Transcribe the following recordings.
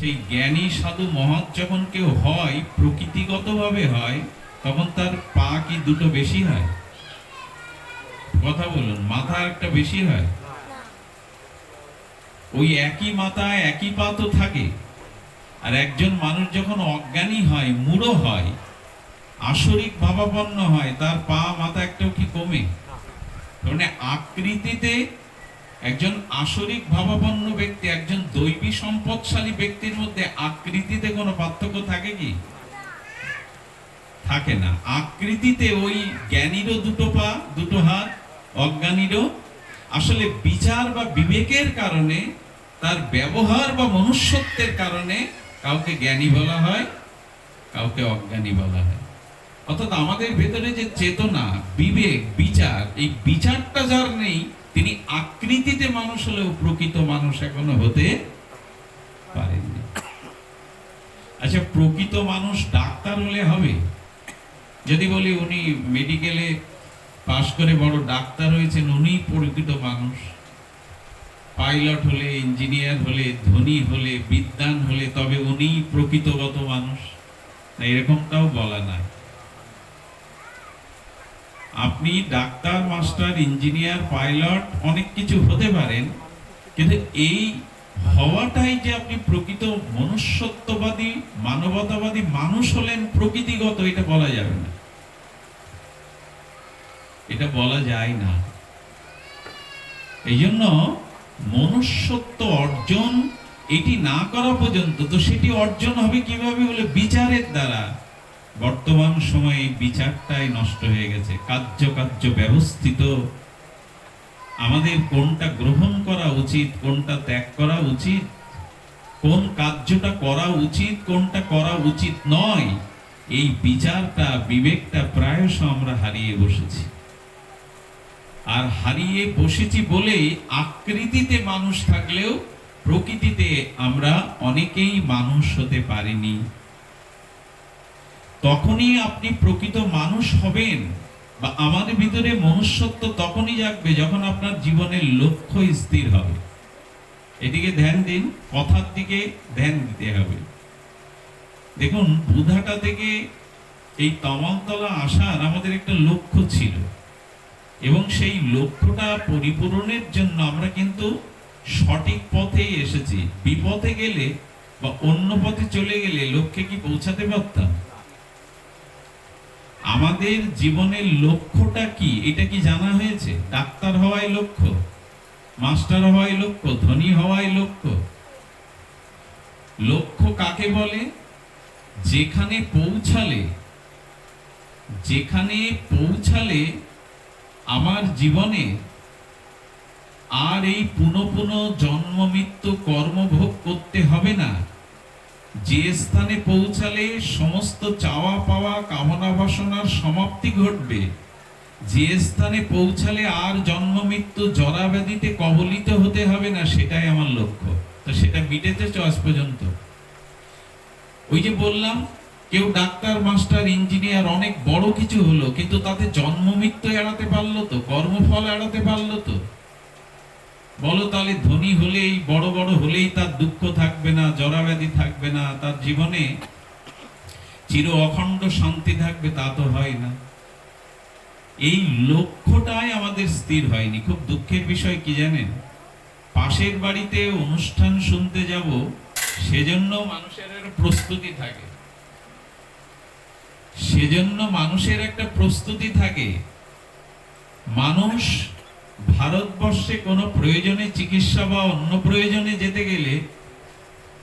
সেই জ্ঞানী সাধু মহৎ যখন কেউ হয় প্রকৃতিগতভাবে হয়, তখন তার পা কি দুটো বেশি হয়? কথা বলুন, মাথা একটা বেশি হয়? ওই একই মাথায় একই পা তো থাকে। আর একজন মানুষ যখন অজ্ঞানী হয়, মূঢ় হয়, আসরিক ভাবাপন্ন হয়, তার পা মাথা একটাও কি কমে? মানে আকৃতিতে একজন আসরিক ভাবাপন্ন ব্যক্তি, একজন দৈবী সম্পদশালী ব্যক্তির মধ্যে আকৃতিতে কোনো পার্থক্য থাকে কি? থাকে না। আকৃতিতে ওই জ্ঞানীরও দুটো পা দুটো হাত, অজ্ঞানীরও। আসলে বিচার বা বিবেকের কারণে, তার ব্যবহার বা মনুষ্যত্বের কারণে কাউকে জ্ঞানী বলা হয়, কাউকে অজ্ঞানী বলা হয়। অর্থাৎ আমাদের ভেতরে যে চেতনা, বিবেক, বিচার, এই বিচারটা যার নেই, তিনি আকৃতিতে মানুষ হলেও প্রকৃত মানুষ এখনো হতে পারেননি। আচ্ছা, প্রকৃত মানুষ ডাক্তার হলে হবে? যদি বলি উনি মেডিকেলে পাশ করে বড় ডাক্তার হয়েছেন, উনি প্রকৃত মানুষ। পাইলট হলে, ইঞ্জিনিয়ার হলে, ধনী হলে, বিদ্বান হলে তবে উনি প্রকৃতগত মানুষ, না এরকমটাও বলা নাই। আপনি ডাক্তার, মাস্টার, ইঞ্জিনিয়ার, পাইলট অনেক কিছু হতে পারেন, কিন্তু এই হওয়াটাই যে আপনি প্রকৃত মনুষ্যত্ববাদী, মানবতাবাদী মানুষ হলেন প্রকৃতিগত, এটা বলা যাবে না, এটা বলা যায় না। এই জন্য মনুষ্যত্ব অর্জন এটি না করা পর্যন্ত, তো সেটি অর্জন হবে কিভাবে বলে? বিচারের দ্বারা। বর্তমান সময়ে বিচারটাই নষ্ট হয়ে গেছে। কার্য ব্যবস্থিত, আমাদের কোনটা গ্রহণ করা উচিত, কোনটা ত্যাগ করা উচিত, কোন কার্যটা করা উচিত, কোনটা করা উচিত নয়, এই বিচারটা, বিবেকটা প্রায়শ আমরা হারিয়ে বসেছি। আর হারিয়ে বসেছি বলেই আকৃতিতে মানুষ থাকলেও প্রকৃতিতে আমরা অনেকেই মানুষ হতে পারিনি। তখনই আপনি প্রকৃত মানুষ হবেন, বা আমাদের ভিতরে মনুষ্যত্ব তখনই জাগবে যখন আপনার জীবনের লক্ষ্য স্থির হবে। এদিকে ধ্যান দিন, কথার দিকে ধ্যান দিতে হবে। দেখুন, বুধাটা থেকে এই তমালতলা আসার আমাদের একটা লক্ষ্য ছিল, এবং সেই লক্ষ্যটা পরিপূরণের জন্য আমরা কিন্তু সঠিক পথেই এসেছি। বিপথে গেলে বা অন্য পথে চলে গেলে লক্ষ্যে কি পৌঁছাতে পারতাম? আমাদের জীবনের লক্ষ্যটা কি, এটা কি জানা হয়েছে? ডাক্তার হওয়াই লক্ষ্য, মাস্টার হওয়াই লক্ষ্য, ধনী হওয়াই লক্ষ্য। লক্ষ্য কাকে বলে? যেখানে পৌঁছালে আমার জীবনে আর এই পুনঃ পুনঃ জন্ম মৃত্যু কর্মভোগ করতে হবে না। যে স্থানে পৌঁছালে সমস্ত চাওয়া পাওয়া, কামনা বাসনার সমাপ্তি ঘটবে, যে স্থানে পৌঁছালে আর জন্ম মৃত্যু জরা ব্যাধিতে কবলিত হতে হবে না, সেটাই আমার লক্ষ্য। তো সেটা মিটেছে আজ পর্যন্ত? ওই যে বললাম, কেউ ডাক্তার, মাস্টার, ইঞ্জিনিয়ার অনেক বড় কিছু হলো, কিন্তু তাতে জন্ম মৃত্যু এড়াতে পারলো তো? কর্মফল এড়াতে পারলো তো? বলো তাহলে, ধনী হলেই, বড় বড় হলেই তার দুঃখ থাকবে না, জরাব্যাধি থাকবে না, তার জীবনে চির অখণ্ড শান্তি থাকবে? তা তো হয় না। এই লক্ষ্যটাই আমাদের স্থির হয়নি। খুব দুঃখের বিষয় কি জানেন? পাশের বাড়িতে অনুষ্ঠান শুনতে যাব, সেজন্য মানুষের একটা প্রস্তুতি থাকে, মানুষ ভারতবর্ষে কোনো প্রয়োজনে, চিকিৎসা বা অন্য প্রয়োজনে যেতে গেলে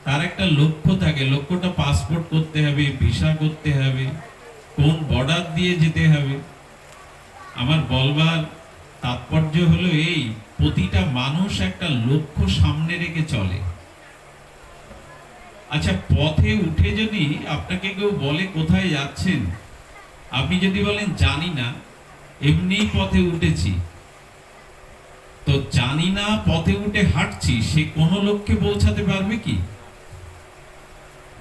তার একটা লক্ষ্য থাকে। লক্ষ্যটা পাসপোর্ট করতে হবে, ভিসা করতে হবে, কোন বর্ডার দিয়ে যেতে হবে। আমার বলবার তাৎপর্য হলো এই, প্রতিটা মানুষ একটা লক্ষ্য সামনে রেখে চলে। আচ্ছা, পথে উঠে যদি আপনাকে কেউ বলে কোথায় যাচ্ছেন, আপনি যদি বলেন জানি না, এমনি পথে উঠেছি, তো জানি না পথে উঠে হাঁটছি, সে কোনো লক্ষ্যে পৌঁছাতে পারবে কি?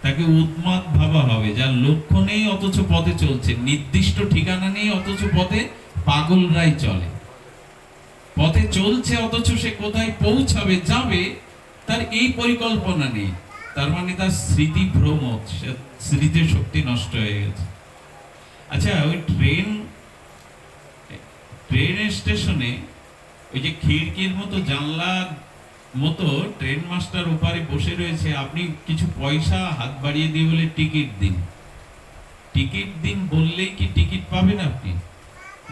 তাকে উন্মাদ ভাবা হবে, যার লক্ষ্য নেই অথচ পথে চলছে, নির্দিষ্ট ঠিকানা নেই অথচ পথে পাগলরাই চলে। পথে চলছে অথচ সে কোথায় পৌঁছাবে, যাবে, তার এই পরিকল্পনা নেই। তার মানে তার স্মৃতি ভ্রম, স্মৃতির শক্তি নষ্ট হয়ে গেছে। আচ্ছা, ওই ট্রেন স্টেশনে ওই যে খিড়কির মতো জানলার মতো ট্রেন মাস্টার ওপারে বসে রয়েছে, আপনি কিছু পয়সা হাত বাড়িয়ে দিয়ে বলে টিকিট দিন, টিকিট দিন বললেই কি টিকিট পাবেন? আপনি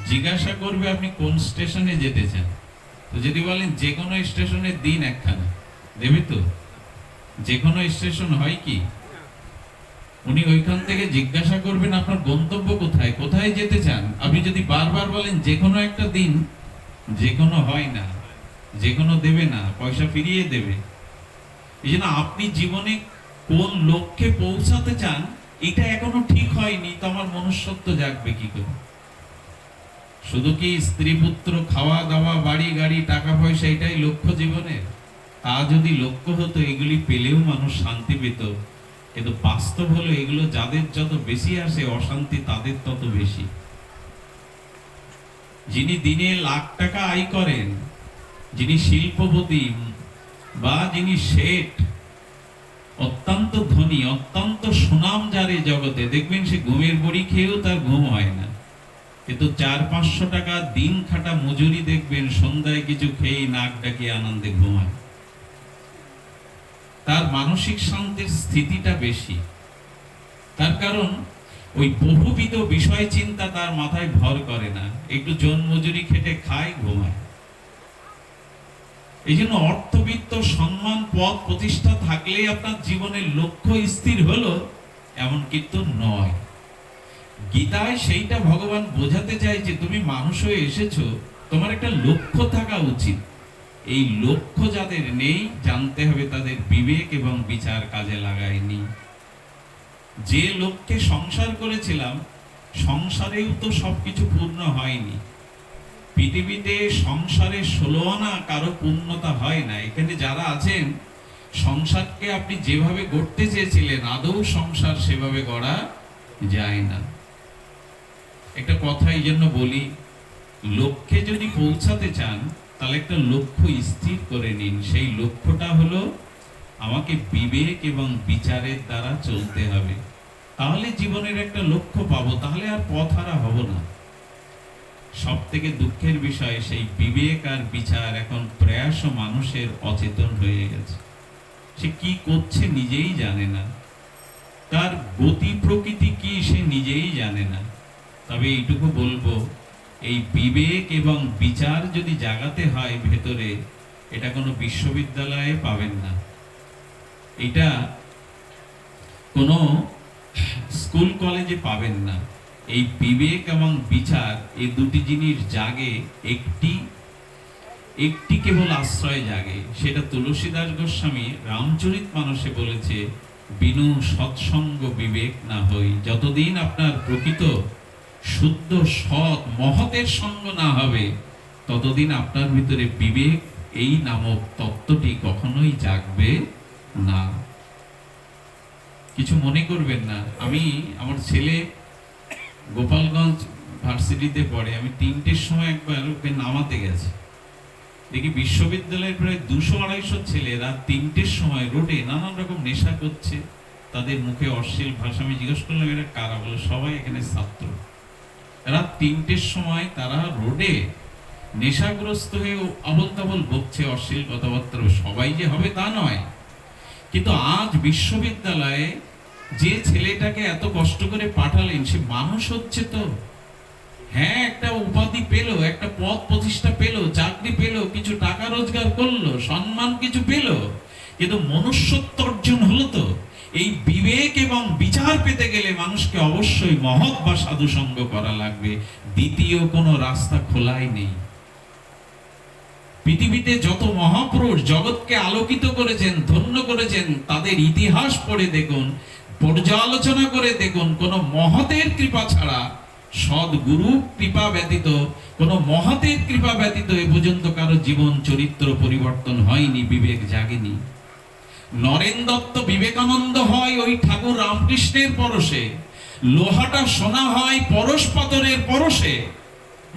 জিজ্ঞাসা করবে আপনি কোন স্টেশনে যেতে চান, তো যদি বলেন যে কোনো স্টেশনে দিন একখানা, দেবে তো? যে কোনো স্টেশন হয় কি? উনি ওইখান থেকে জিজ্ঞাসা করবেন আপনার গন্তব্য কোথায়, কোথায় যেতে চান। আপনি যদি বারবার বলেন যে কোনো একটা দিন, যে কোনো হয় না, যে কোনো দেবে না, পয়সা ফিরিয়ে দেবে। এই জন্য আপনি জীবনে কোন লক্ষ্যে পৌঁছাতে চান এটা এখনো ঠিক হয়নি, তো আমার মনুষ্যত্ব জাগবে কি করে? শুধু কি স্ত্রী পুত্র, খাওয়া দাওয়া, বাড়ি গাড়ি, টাকা পয়সা এটাই লক্ষ্য জীবনের? তা যদি লক্ষ্য হতো এগুলি পেলেও মানুষ শান্তি পেত, কিন্তু বাস্তব হলো এগুলো যাদের যত বেশি আসে অশান্তি তাদের তত বেশি। যিনি দিনে লাখ টাকা আয় করেন, যিনি শিল্পপতি বা যিনি শেঠ, অত্যন্ত ধনী, অত্যন্ত সুনাম যার এই জগতে, দেখবেন সে ঘুমের বড়ি খেয়েও তার ঘুম হয় না, কিন্তু 400-500 টাকা দিন খাটা মজুরি দেখবেন সন্ধ্যায় কিছু খেয়ে নাক ডাকিয়ে আনন্দে ঘুমায়। তার মানসিক শান্তির স্থিতিটা বেশি, তার কারণ ওই বহুবিধ বিষয় চিন্তা তার মাথায় ভর করে না, একটু জন মজুরি খেটে খায়, ঘুমায়। এই জন্য অর্থবিত্ত, সম্মান, পদ, প্রতিষ্ঠা থাকলেই আপনার জীবনের লক্ষ্য স্থির হলো এমন কিন্তু নয়। গীতায় সেইটা ভগবান বোঝাতে চাই যে তুমি মানুষ হয়ে এসেছো, তোমার একটা লক্ষ্য থাকা উচিত। এই লক্ষ্য যাদের নেই, জানতে হবে তাদের বিবেক এবং বিচার কাজে লাগায়নি। যে লক্ষ্যে সংসার করেছিলাম, সংসারেও তো সবকিছু পূর্ণ হয়নি। পৃথিবীতে সংসারে 16 আনা কারো পূর্ণতা হয় না। এখানে যারা আছেন, সংসারকে আপনি যেভাবে গড়তে চেয়েছিলেন আদৌ সংসার সেভাবে গড়া যায় না। একটা কথা এই জন্য বলি, লক্ষ্যে যদি পৌঁছাতে চান তাহলে একটা লক্ষ্য স্থির করে নিন। সেই লক্ষ্যটা হলো আমাকে বিবেক এবং বিচারের দ্বারা চলতে হবে, তাহলে জীবনের একটা লক্ষ্য পাবো, তাহলে আর পথহারা হব না। সব থেকে দুঃখের বিষয়, সেই বিবেক আর বিচার এখন প্রয়াস মানুষের অচেতন হয়ে গেছে। সে কি করছে নিজেই জানে না, তার গতি প্রকৃতি কি সে নিজেই জানে না। তবে এইটুকু বলবো, এই বিবেক এবং বিচার যদি জাগাতে হয় ভেতরে, এটা কোনো বিশ্ববিদ্যালয়ে পাবেন না, এটা কোনো স্কুল কলেজে পাবেন না। এই বিবেক এবং বিচার, এই দুটি জিনিস জাগে, একটি কেবল আশ্রয় জাগে, সেটা তুলসীদাস গোস্বামী রামচরিতমানসে বলেছে, বিনু সৎসঙ্গ বিবেক না হই। যতদিন আপনার প্রকৃত শুদ্ধ সৎ মহতের সঙ্গ না হবে, ততদিন আপনার ভিতরে বিবেক এই নামক তত্ত্বটি কখনোই জাগবে না। কিছু মনে করবেন না, আমি আমার ছেলে গোপালগঞ্জ ভার্সিটিতে পড়ে, আমি 3টের সময় একবার ওকে নামাতে গেছি, দেখি বিশ্ববিদ্যালয়ের প্রায় 200-250 ছেলেরা 3টের সময় রোডে নানান রকম নেশা করছে, তাদের মুখে অশ্লীল ভাষা। আমি জিজ্ঞেস করলাম এরা কারা, বলে সবাই এখানে ছাত্র। রাত 3টের সময় তারা রোডে নেশাগ্রস্ত হয়ে আবল তাবল বকছে, অশ্লীল কথাবার্তা। সবাই যে হবে তা নয়, কিন্তু আজ বিশ্ববিদ্যালয়ে যে ছেলেটাকে এত কষ্ট করে পাঠালেন, সে মানুষ হচ্ছে তো? হ্যাঁ, একটা উপাধি পেল, একটা পদ প্রতিষ্ঠা পেল, চাকরি পেল, কিছু টাকা রোজগার করলো, সম্মান কিছু পেল, কিন্তু মনুষ্যত্ব অর্জন হলো তো? এই বিবেক এবং বিচার পেতে গেলে মানুষকে অবশ্যই মহৎ বা সাধু সঙ্গ করা লাগবে। দ্বিতীয় কোনো রাস্তা খোলাই নেই। পৃথিবীতে যত মহাপুরুষ জগৎকে আলোকিত করেছেন, ধন্য করেছেন, তাদের ইতিহাস পড়ে দেখুন, পর্যালোচনা করে দেখুন, কোন মহতের কৃপা ছাড়া, সদ্গুরু কৃপা ব্যতীত, কোন মহতের কৃপা ব্যতীত এ পর্যন্ত কারো জীবন চরিত্র পরিবর্তন হয়নি, বিবেক জাগেনি। নরেন দত্ত বিবেকানন্দ হয় ওই ঠাকুর রামকৃষ্ণের পরশে, লোহাটা সোনা হয় পরশ পাথরের পরশে।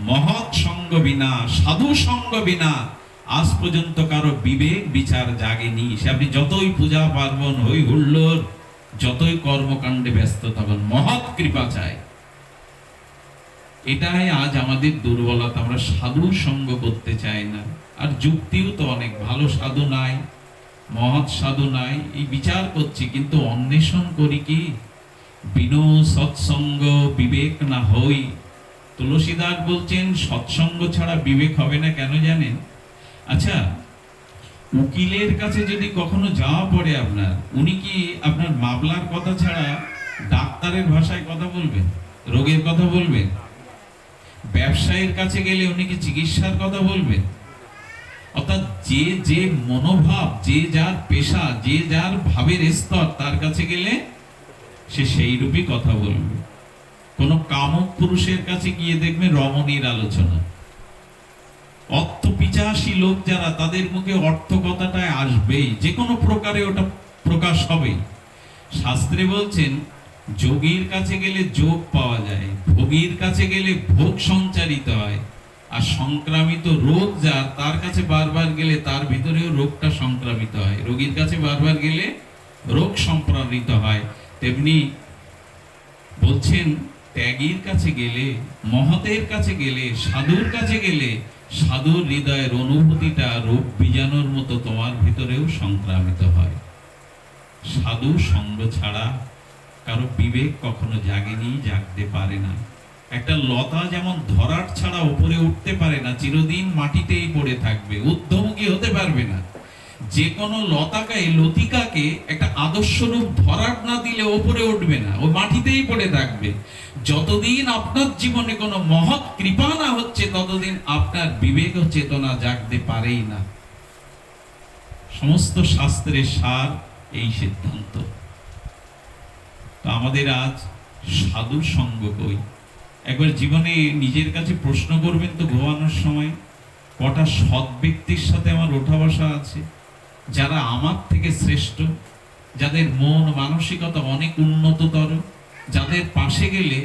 মহৎ সঙ্গ বিনা, সাধু সঙ্গ বিনা আজ পর্যন্ত কারো বিবেক বিচার জাগেনি। সে আপনি যতই পূজা পার্বণ হই হুল্লোড়, যতই কর্মকাণ্ডে ব্যস্ত থাকুন, মহৎ কৃপা চাই। এটাই আজ আমাদের দুর্বলতা, আমরা সাধু সঙ্গ করতে চাই না। আর যুক্তিও তো অনেক, ভালো সাধু নাই, মহৎ সাধু নাই, এই বিচার করছি, কিন্তু অন্বেষণ করি কি? বিনু সৎসঙ্গ বিবেক না হই। তুলসীদাস বলছেন সৎসঙ্গ ছাড়া বিবেক হবে না। কেন জানেন? আচ্ছা, উকিলের কাছে যদি কখনো যাওয়া পড়ে আপনার, উনি কি আপনার মামলার কথা ছাড়া ডাক্তারের ভাষায় কথা বলবেন, রোগের কথা বলবেন? ব্যবসায়ীর কাছে গেলে উনি কি চিকিৎসার কথা বলবেন? অর্থাৎ যে যে মনোভাব, যে যার পেশা, যে যার ভাবের স্তর, তার কাছে গেলে সে সেই রূপই কথা বলবে। কোন কামক পুরুষের কাছে গিয়ে দেখবেন রমণীর আলোচনা। অর্থ পিচাসী লোক যারা, তাদের মুখে অর্থ কথাটাই আসবেই, যে কোনো প্রকারে ওটা প্রকাশ হবেই। শাস্ত্রে বলছেন যোগীর কাছে গেলে যোগ পাওয়া যায়, ভোগীর কাছে গেলে ভোগ সঞ্চারিত হয়, আর সংক্রামিত রোগ যার, তার কাছে বারবার গেলে তার ভিতরেও রোগটা সংক্রামিত হয়। রোগীর কাছে বারবার গেলে রোগ সম্প্রাণিত হয়। তেমনি বলছেন ত্যাগীর কাছে গেলে, মহতের কাছে গেলে, সাধুর কাছে গেলে, সাধুর হৃদয়ের অনুভূতিটা রোগ বীজাণুর মতো তোমার ভিতরেও সংক্রামিত হয়। সাধু সঙ্গ ছাড়া কারো বিবেক কখনো জাগেনি, জাগতে পারে না। একটা লতা যেমন ধরাট ছাড়া উপরে উঠতে পারে না, চিরদিন মাটিতেই পড়ে থাকবে, ঊর্ধ্বমুখী হতে পারবে না। যে কোনো লতাকে, লতিকাকে একটা আদর্শ রূপ ধরাট না দিলে উপরে উঠবে না, ও মাটিতেই পড়ে থাকবে। যতদিন আপনার জীবনে কোনো মহৎ কৃপা না হচ্ছে, ততদিন আপনার বিবেক ও চেতনা জাগতে পারেই না। সমস্ত শাস্ত্রের সার এই সিদ্ধান্ত। তো আমাদের আজ সাধু সঙ্গ কই? একবার জীবনে নিজের কাছে প্রশ্ন করবেন তো, ঘুমানোর সময় কটা সৎ ব্যক্তির সাথে আমার ওঠা বসা আছে, যারা আমার থেকে শ্রেষ্ঠ, যাদের মন মানসিকতা অনেক উন্নততর, যাদের পাশে গেলে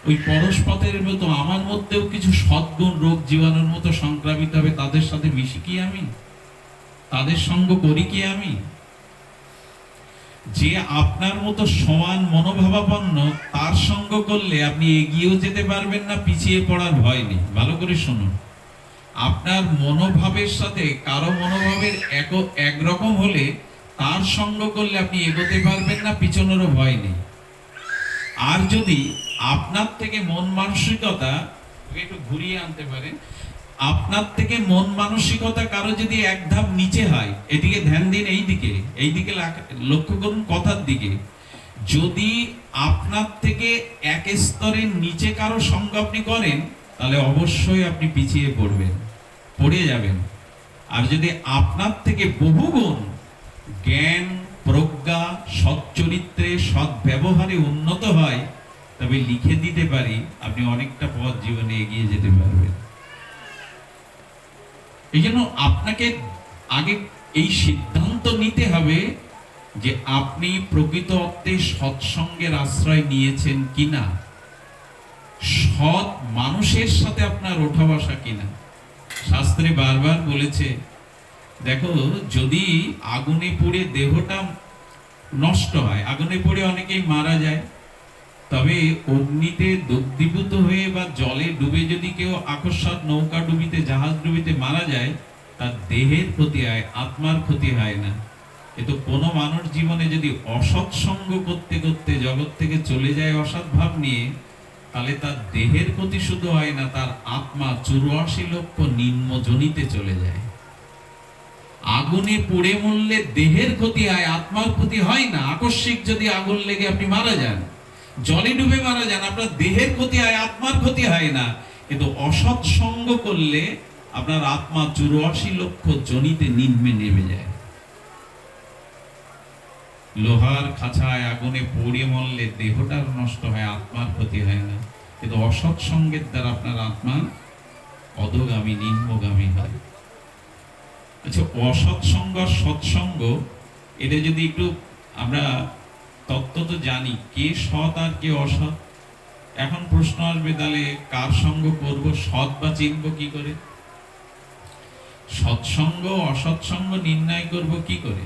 ওই পরশপথের মতো আমার মধ্যেও কিছু সদ্গুণ রোগ জীবাণুর মতো সংক্রামিত হবে, তাদের সাথে মিশি কি আমি? তাদের সঙ্গ করি কি আমি? যে আপনার মতো সমান মনোভাবাপন্ন, তার সঙ্গ করলে আপনি এগিয়েও যেতে পারবেন না, পিছিয়ে পড়ার ভয় নেই। ভালো করে শুনুন, আপনার মনোভাবের সাথে কারো মনোভাবের একরকম হলে তার সঙ্গ করলে আপনি এগোতে পারবেন না, পিছনেরও ভয় নেই। আর যদি আপনার থেকে মন মানসিকতা একটু ঘুরিয়ে আনতে পারেন, আপনার থেকে মন মানসিকতা কারো যদি এক ধাপ নিচে হয়, এদিকে ধ্যান দিন, এইদিকে লক্ষ্য করুন কথার দিকে। যদি আপনার থেকে এক স্তরের নিচে কারো সঙ্গ আপনি করেন, তাহলে অবশ্যই আপনি পিছিয়ে পড়বেন, পড়ে যাবেন। আর যদি আপনার থেকে বহুগুণ জ্ঞান, প্রজ্ঞা, সৎ চরিত্রে, সৎ ব্যবহারে উন্নত হয়, তবে লিখে দিতে পারি আপনি অনেকটা পথ জীবনে এগিয়ে যেতে পারবেন। এই জন্য আপনাকে আগে এই সিদ্ধান্ত নিতে হবে যে আপনি প্রকৃত অর্থে সৎসঙ্গের আশ্রয় নিয়েছেন কিনা, সৎ মানুষের সাথে আপনার ওঠা বসা কিনা। শাস্ত্রে বারবার বলেছে, দেখো, যদি আগুনে পুড়ে দেহটা নষ্ট হয়, আগুনে পুড়ে অনেকেই মারা যায়, তবে অগ্নিতে দগ্ধীভূত হয়ে বা জলে ডুবে যদি কেউ আকস্মাৎ নৌকা ডুবিতে, জাহাজ ডুবিতে মারা যায়, তার দেহের ক্ষতি হয়, আত্মার ক্ষতি হয় না। কিন্তু কোনো মানুষ জীবনে যদি অসৎ সঙ্গ করতে করতে জগৎ থেকে চলে যায় অসৎ ভাব নিয়ে, তাহলে তার দেহের ক্ষতি শুধু হয় না, তার আত্মা 84 লক্ষ নিম্ন জনিতে চলে যায়। আগুনে পুড়ে মরলে দেহের ক্ষতি হয়, আত্মার ক্ষতি হয় না। আকস্মিক যদি আগুন লেগে আপনি মারা যান, জলে ডুবে মারা যান, আপনার দেহের ক্ষতি হয়, আত্মার ক্ষতি হয় না। কিন্তু অসৎ সঙ্গ করলে আপনার আত্মা 84 লক্ষ জনিতে নিম্নে নেমে যায়। লোহার খাঁচায় আগুনে পুড়ে মরলে দেহটার নষ্ট হয়, আত্মার ক্ষতি হয় না। কিন্তু অসৎ সঙ্গের দ্বারা আপনার আত্মা অধোগামী, নিম্নগামী হয়। আচ্ছা, অসৎ সঙ্গ আর সৎসঙ্গ, এটা যদি একটু আমরা তত্ত্ব তো জানি, কে সৎ আর কে অসৎ। এখন প্রশ্ন আসবে, তাহলে কার সঙ্গ করব, সৎ বা চিনব কি করে? সৎসঙ্গ অসৎসঙ্গ নির্ণয় করব কি করে?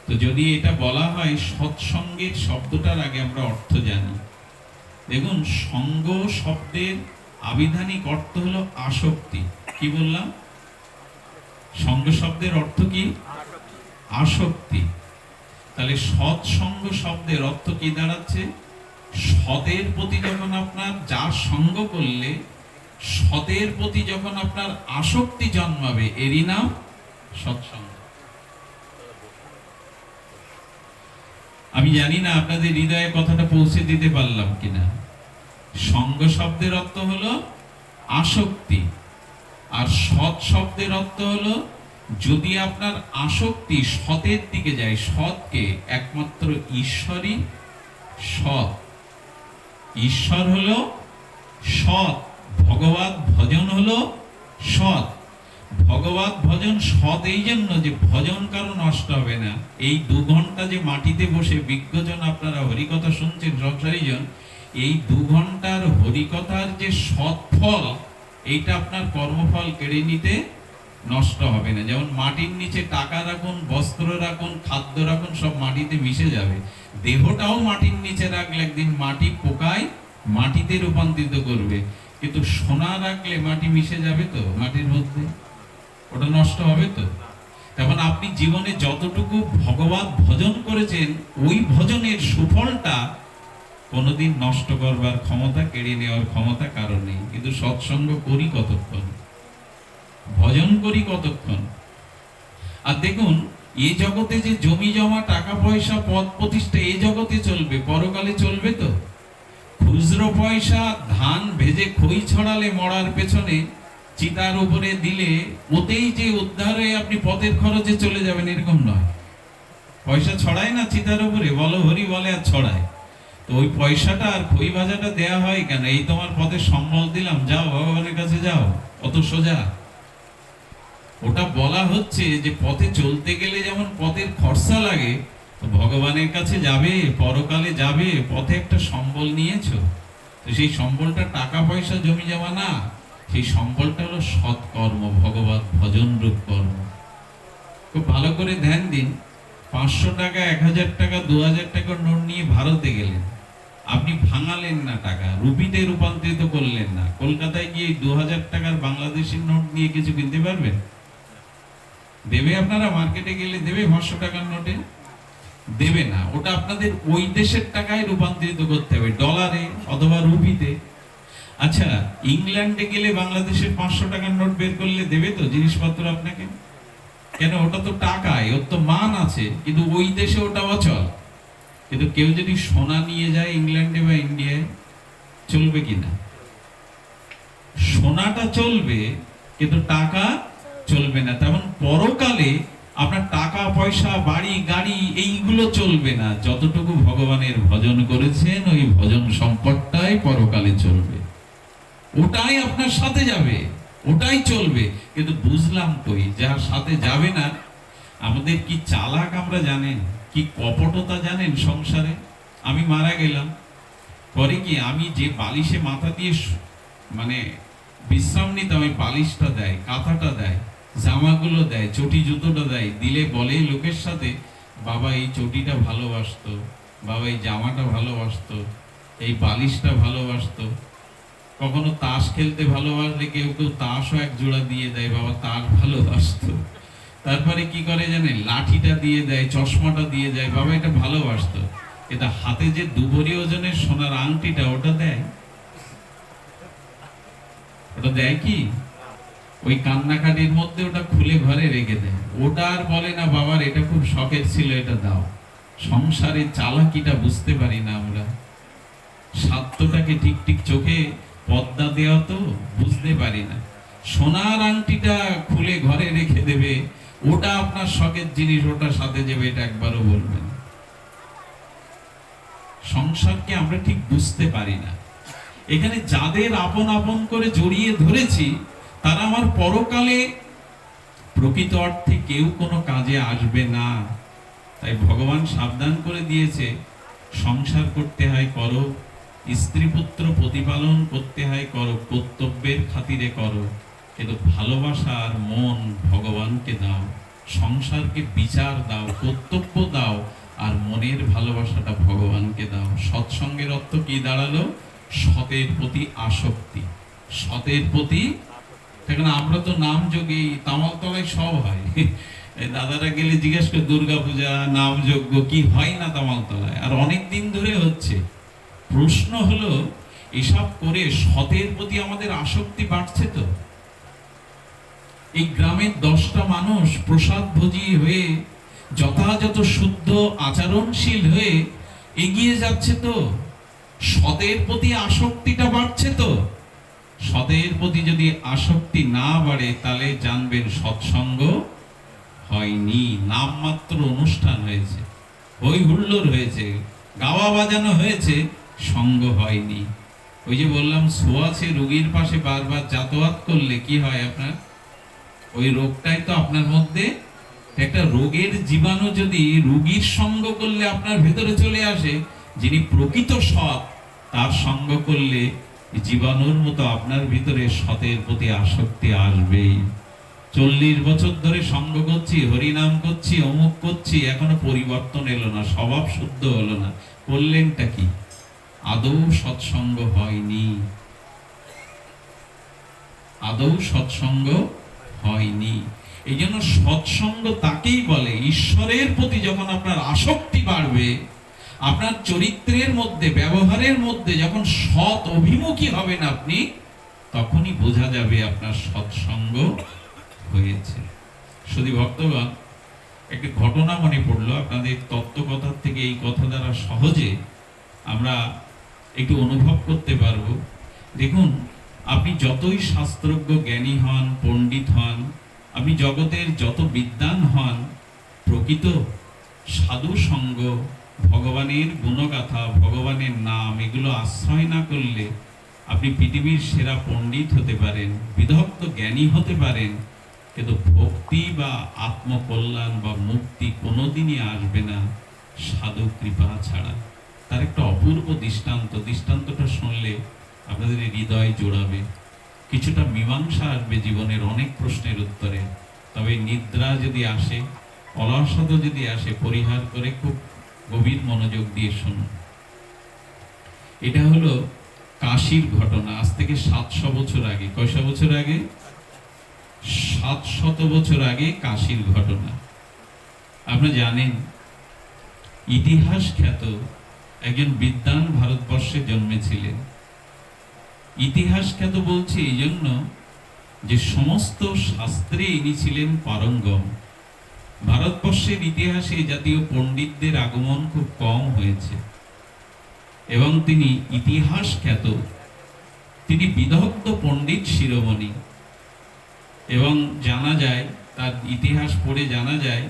তো যদি এটা বলা হয়, সৎসঙ্গের শব্দটার আগে আমরা অর্থ জানি। দেখুন, সঙ্গ শব্দের আবিধানিক অর্থ হলো আসক্তি। কি বললাম? সঙ্গ শব্দের অর্থ কি? আসক্তি। তাহলে সৎসঙ্গ শব্দের অর্থ কি দাঁড়াচ্ছে? সতের প্রতি যখন আপনার যার সঙ্গ করলে সতের প্রতি যখন আপনার আসক্তি জন্মাবে, এরই নাম সৎসঙ্গ। আমি জানি না আপনাদের হৃদয়ে কথাটা পৌঁছে দিতে পারলাম কিনা। সঙ্গ শব্দের অর্থ হলো আসক্তি, আর সৎ শব্দের অর্থ হলো যদি আপনার আসক্তি সতের দিকে যায়। সৎকে একমাত্র ঈশ্বরই সৎ। ঈশ্বর হলো সৎ, ভগবত ভজন হলো সৎ। ভগবত ভজন সৎ এই জন্য যে ভজন কারো নষ্ট হবে না। এই 2 ঘন্টা যে মাটিতে বসে বিজ্ঞজন আপনারা হরিকথা শুনছেন সংসারী জন, এই 2 ঘন্টার হরিকথার যে সৎ ফল, এইটা আপনার কর্মফল কেড়ে নিতে নষ্ট হবে না। যেমন মাটির নিচে টাকা রাখুন, বস্ত্র রাখুন, খাদ্য রাখুন, সব মাটিতে মিশে যাবে। দেহটাও মাটির নিচে রাখলে একদিন মাটি পোকায় মাটিতে রূপান্তরিত করবে, কিন্তু সোনা রাখলে মাটি মিশে যাবে তো মাটির মধ্যে, ওটা নষ্ট হবে তো। তেমন আপনি জীবনে যতটুকু ভগবত ভজন করেছেন, ওই ভজনের সুফলটা কোনোদিন নষ্ট করবার ক্ষমতা, কেড়ে নেওয়ার ক্ষমতা কারণ নেই। কিন্তু সৎসঙ্গ করি কতক্ষণ, ভজন করি কতক্ষণ। আর দেখুন, এই জগতে যে জমি জমা, টাকা পয়সা, পদ প্রতিষ্ঠা, এই জগতে চলবে, পরকালে চলবে তো? খুচরো পয়সা ধান ভেজে খই ছড়ালে মরার পেছনে চিতার উপরে দিলে ওতেই যে উদ্ধার হয়ে আপনি পথের খরচে চলে যাবেন, এরকম নয়। পয়সা ছড়ায় না চিতার উপরে, বলো হরি বলে আর ছড়ায়। তো ওই পয়সাটা আর খই ভাজাটা দেয়া হয় কেন? এই তোমার পথের সম্বল দিলাম, যাও ভগবানের কাছে যাও, অত সোজা। ওটা বলা হচ্ছে যে পথে চলতে গেলে যেমন পথের খরচা লাগে, ভগবানের কাছে যাবে, পরকালে যাবে, পথে একটা সম্বল নিয়েছো। তো সেই সম্বলটা টাকা পয়সা জমি জমা না, সেই সম্বলটা হলো সৎকর্ম, ভগবত ভজন রূপ কর্ম। খুব ভালো করে ধ্যান দিন। 500 টাকা, 1000 টাকা, 2000 টাকার নোট নিয়ে ভারতে গেলেন, আপনি ভাঙালেন না, টাকা রুপিতে রূপান্তরিত করলেন না। কলকাতায় গিয়ে 2000 টাকার বাংলাদেশি নোট নিয়ে কিছু কিনতে পারবেন? দেবে? আপনারা মার্কেটে গেলে দেবে 500 টাকার নোটে? দেবে না। ওটা আপনাদের ওই দেশের টাকায় রূপান্তরিত করতে হবে, ডলারে অথবা রুপিতে। আচ্ছা, ইংল্যান্ডে গেলে বাংলাদেশের 500 টাকার নোট বের করলে দেবে তো জিনিসপত্র আপনাকে? কেন? ওটা তো টাকায়, ওর তো মান আছে, কিন্তু ওই দেশে ওটা অচল। কিন্তু কেউ যদি সোনা নিয়ে যায় ইংল্যান্ডে বা ইন্ডিয়ায়, চলবে কিনা? সোনাটা চলবে, কিন্তু টাকা চলবে না। তেমন পরকালে আপনার টাকা পয়সা, বাড়ি গাড়ি, এইগুলো চলবে না। যতটুকু ভগবানের ভজন করেছেন, ওই ভজন সম্পদটাই পরকালে চলবে, ওটাই আপনার সাথে যাবে, ওটাই চলবে। কিন্তু বুঝলাম কই, যার সাথে যাবে না। আমাদের কি চালাক আমরা জানেন, কি কপটতা জানেন সংসারে। আমি মারা গেলাম পরে কি, আমি যে বালিশে মাথা দিয়ে মানে বিশ্রাম নিতাম, ওই বালিশটা দেয়, কাঁথাটা দেয়, জামাগুলো দেয়, চটি জুতোটা দেয়, দিলে বলে লোকের সাথে, বাবা এই চটিটা ভালোবাসতো, বাবা এই জামাটা ভালোবাসতো, এই বালিশটা ভালোবাসতো। কখনো তাস খেলতে ভালোবাসলে কেউ কেউ তাসও এক জোড়া দিয়ে দেয়, বাবা তাস ভালোবাসতো। তারপরে কি করে জানেন, লাঠিটা দিয়ে দেয়, চশমাটা দিয়ে দেয়, বাবা এটা ভালোবাসতো। এটা হাতে যে 2 ভরি ওজনের সোনার আংটিটা, ওটা দেয়? ওটা দেয় কি? ওই কান্নাকাটির মধ্যে ওটা খুলে ঘরে রেখে দেয়। ওটা আর বলে না বাবার এটা খুব শখের ছিল, এটা দাও। সংসারের চালাকিটা বুঝতে পারি না আমরা। স্বার্থটাকে ঠিক ঠিক চোখে পর্দা দেওয়া তো বুঝতে পারি না। সোনার আংটিটা খুলে ঘরে রেখে দেবে, ওটা আপনার শখের জিনিস, ওটার সাথে যাবে, এটা একবারও বলবেন। সংসারকে আমরা ঠিক বুঝতে পারি না। এখানে যাদের আপন আপন করে জড়িয়ে ধরেছি, তারা আমার পরকালে প্রকৃত অর্থে কেউ কোনো কাজে আসবে না। তাই ভগবান সাবধান করে দিয়েছে, সংসার করতে হয় করো, স্ত্রী পুত্র প্রতিপালন করতে হয় করো, কর্তব্যের খাতিরে করো, কিন্তু ভালোবাসার মন ভগবানকে দাও, সংসারকে বিচার দাও, কর্তব্য দাও, আর মনের ভালোবাসাটা ভগবানকে দাও। সৎসঙ্গের অর্থ কি দাঁড়ালো? সতের প্রতি আসক্তি, সতের প্রতি। এখন আমরা তো নাম যোগে তামালতলায় সব হয়, দাদারা গেলে জিজ্ঞেস করে দুর্গাপূজা নাম যজ্ঞ কি হয় না তামালতলায়, আর অনেক দিন ধরে হচ্ছে। প্রশ্ন হলো এসব করে সতের প্রতি আমাদের আসক্তি বাড়ছে তো? এই গ্রামের 10টা মানুষ প্রসাদ ভোজী হয়ে যথাযথ শুদ্ধ আচরণশীল হয়ে এগিয়ে যাচ্ছে তো? সতের প্রতি আসক্তিটা বাড়ছে তো? সতের প্রতি যদি আসক্তি না বাড়ে তাহলে জানবেন সৎসঙ্গ হয়নি, নামমাত্র অনুষ্ঠান হয়েছে, হই হুল্লোড় হয়েছে, গাওয়া বাজানো হয়েছে, সঙ্গ হয়নি। ওই যে বললাম ছোঁয়াচে রোগীর পাশে বারবার যাতায়াত করলে কি হয় আপনার? ওই রোগটাই তো আপনার মধ্যে, একটা রোগের জীবাণু যদি রোগীর সঙ্গ করলে আপনার ভেতরে চলে আসে, যিনি প্রকৃত সৎ তার সঙ্গ করলে জীবাণুর মতো আপনার ভিতরে সতের প্রতি আসক্তি আসবেই। 40 বছর ধরে সঙ্গ করছি, হরিনাম করছি, অমুক করছি, এখনো পরিবর্তন এলো না, স্বভাব শুদ্ধ হলো না, করলেনটা কি? আদৌ সৎসঙ্গ হয়নি, আদৌ সৎসঙ্গ হয়নি। এই জন্য সৎসঙ্গ তাকেই বলে, ঈশ্বরের প্রতি যখন আপনার আসক্তি বাড়বে, আপনার চরিত্রের মধ্যে ব্যবহারের মধ্যে যখন সৎ অভিমুখী হবেন আপনি, তখনই বোঝা যাবে আপনার সৎসঙ্গ হয়েছে। শুধু ভক্তগণ, একটি ঘটনা মনে পড়লো আপনাদের তত্ত্বকথার থেকে, এই কথা দ্বারা সহজে আমরা একটু অনুভব করতে পারবো। দেখুন, আপনি যতই শাস্ত্রজ্ঞ জ্ঞানী হন, পণ্ডিত হন, আপনি জগতের যত বিদ্বান হন, প্রকৃত সাধু সঙ্গ, ভগবানের গুণগাথা, ভগবানের নাম, এগুলো আশ্রয় না করলে আপনি পৃথিবীর সেরা পণ্ডিত হতে পারেন, বিদগ্ধ জ্ঞানী হতে পারেন, কিন্তু ভক্তি বা আত্মকল্যাণ বা মুক্তি কোনোদিনই আসবে না সাধু কৃপা ছাড়া। তার একটা অপূর্ব দৃষ্টান্ত, দৃষ্টান্তটা শুনলে আপনাদের হৃদয় জোড়াবে, কিছুটা মীমাংসা আসবে জীবনের অনেক প্রশ্নের উত্তরে। তবে নিদ্রা যদি আসে, অলসতা যদি আসে, পরিহার করে খুব গভীর মনোযোগ দিয়ে শুনুন। এটা হলো কাশীর ঘটনা। আজ থেকে 700 বছর আগে, কয়শো বছর আগে? 700 বছর আগে কাশীর ঘটনা। আপনারা জানেন, ইতিহাস খ্যাত একজন বিদ্বান ভারতবর্ষে জন্মেছিলেন। ইতিহাস খ্যাত বলছি এই জন্য যে সমস্ত শাস্ত্রে ইনি ছিলেন পারঙ্গম। ভারতবর্ষের ইতিহাসে জাতীয় পণ্ডিতদের আগমন খুব কম হয়েছে এবং তিনি ইতিহাস খ্যাত, তিনি বিদগ্ধ পণ্ডিত শিরোমণি। এবং জানা যায়, তার ইতিহাস পড়ে জানা যায়,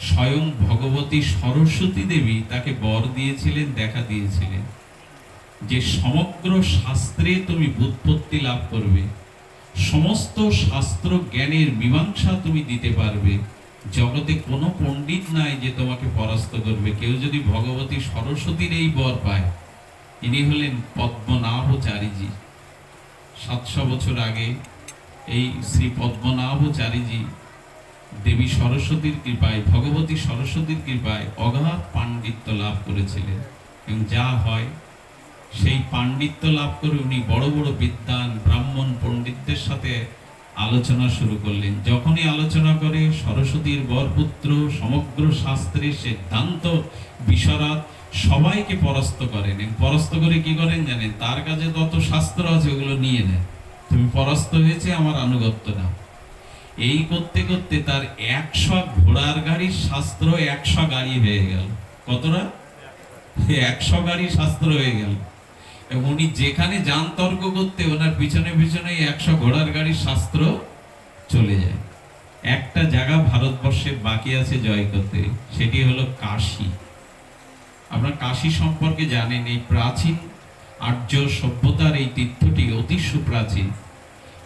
স্বয়ং ভগবতী সরস্বতী দেবী তাকে বর দিয়েছিলেন, দেখা দিয়েছিলেন যে সমগ্র শাস্ত্রে তুমি ব্যুৎপত্তি লাভ করবে, সমস্ত শাস্ত্র জ্ঞানের মীমাংসা তুমি দিতে পারবে, জগতে কোনো পণ্ডিত নাই যে তোমাকে পরাস্ত করবে। কেউ যদি ভগবতী সরস্বতীর এই বর পায়, ইনি হলেন পদ্মনাভচারীজি। 700 বছর আগে এই শ্রী পদ্মনাভচারীজি দেবী সরস্বতীর কৃপায়, ভগবতী সরস্বতীর কৃপায় অগাধ পাণ্ডিত্য লাভ করেছিলেন। এবং যা হয়, সেই পাণ্ডিত্য লাভ করে উনি বড় বড় বিদ্বান ব্রাহ্মণ পণ্ডিতদের সাথে আলোচনা শুরু করলেন। যখনই আলোচনা করে সরস্বতীর বরপুত্র সমগ্র শাস্ত্রের সিদ্ধান্ত বিশারদ সবাইকে পরাস্ত করেন। পরাস্ত করে কি করেন জানেন? তার কাছে যত শাস্ত্র আছে ওগুলো নিয়ে নেন, তুমি পরাস্ত হয়েছে, আমার আনুগত্য নাও। এই করতে করতে তার 100 ঘোড়ার গাড়ির শাস্ত্র 100 গাড়ি হয়ে গেল। কতটা? 100 গাড়ি শাস্ত্র হয়ে গেল। এবং উনি যেখানে যান তর্ক করতে, ওনার পিছনে পিছনে 100 ঘোড়ার গাড়ির শাস্ত্র চলে যায়। একটা জায়গা ভারতবর্ষে বাকি আছে জয় করতে, সেটি হলো কাশী। আপনারা কাশী সম্পর্কে জানেন, এই প্রাচীন আর্য সভ্যতার এই তীর্থটি অতি সুপ্রাচীন।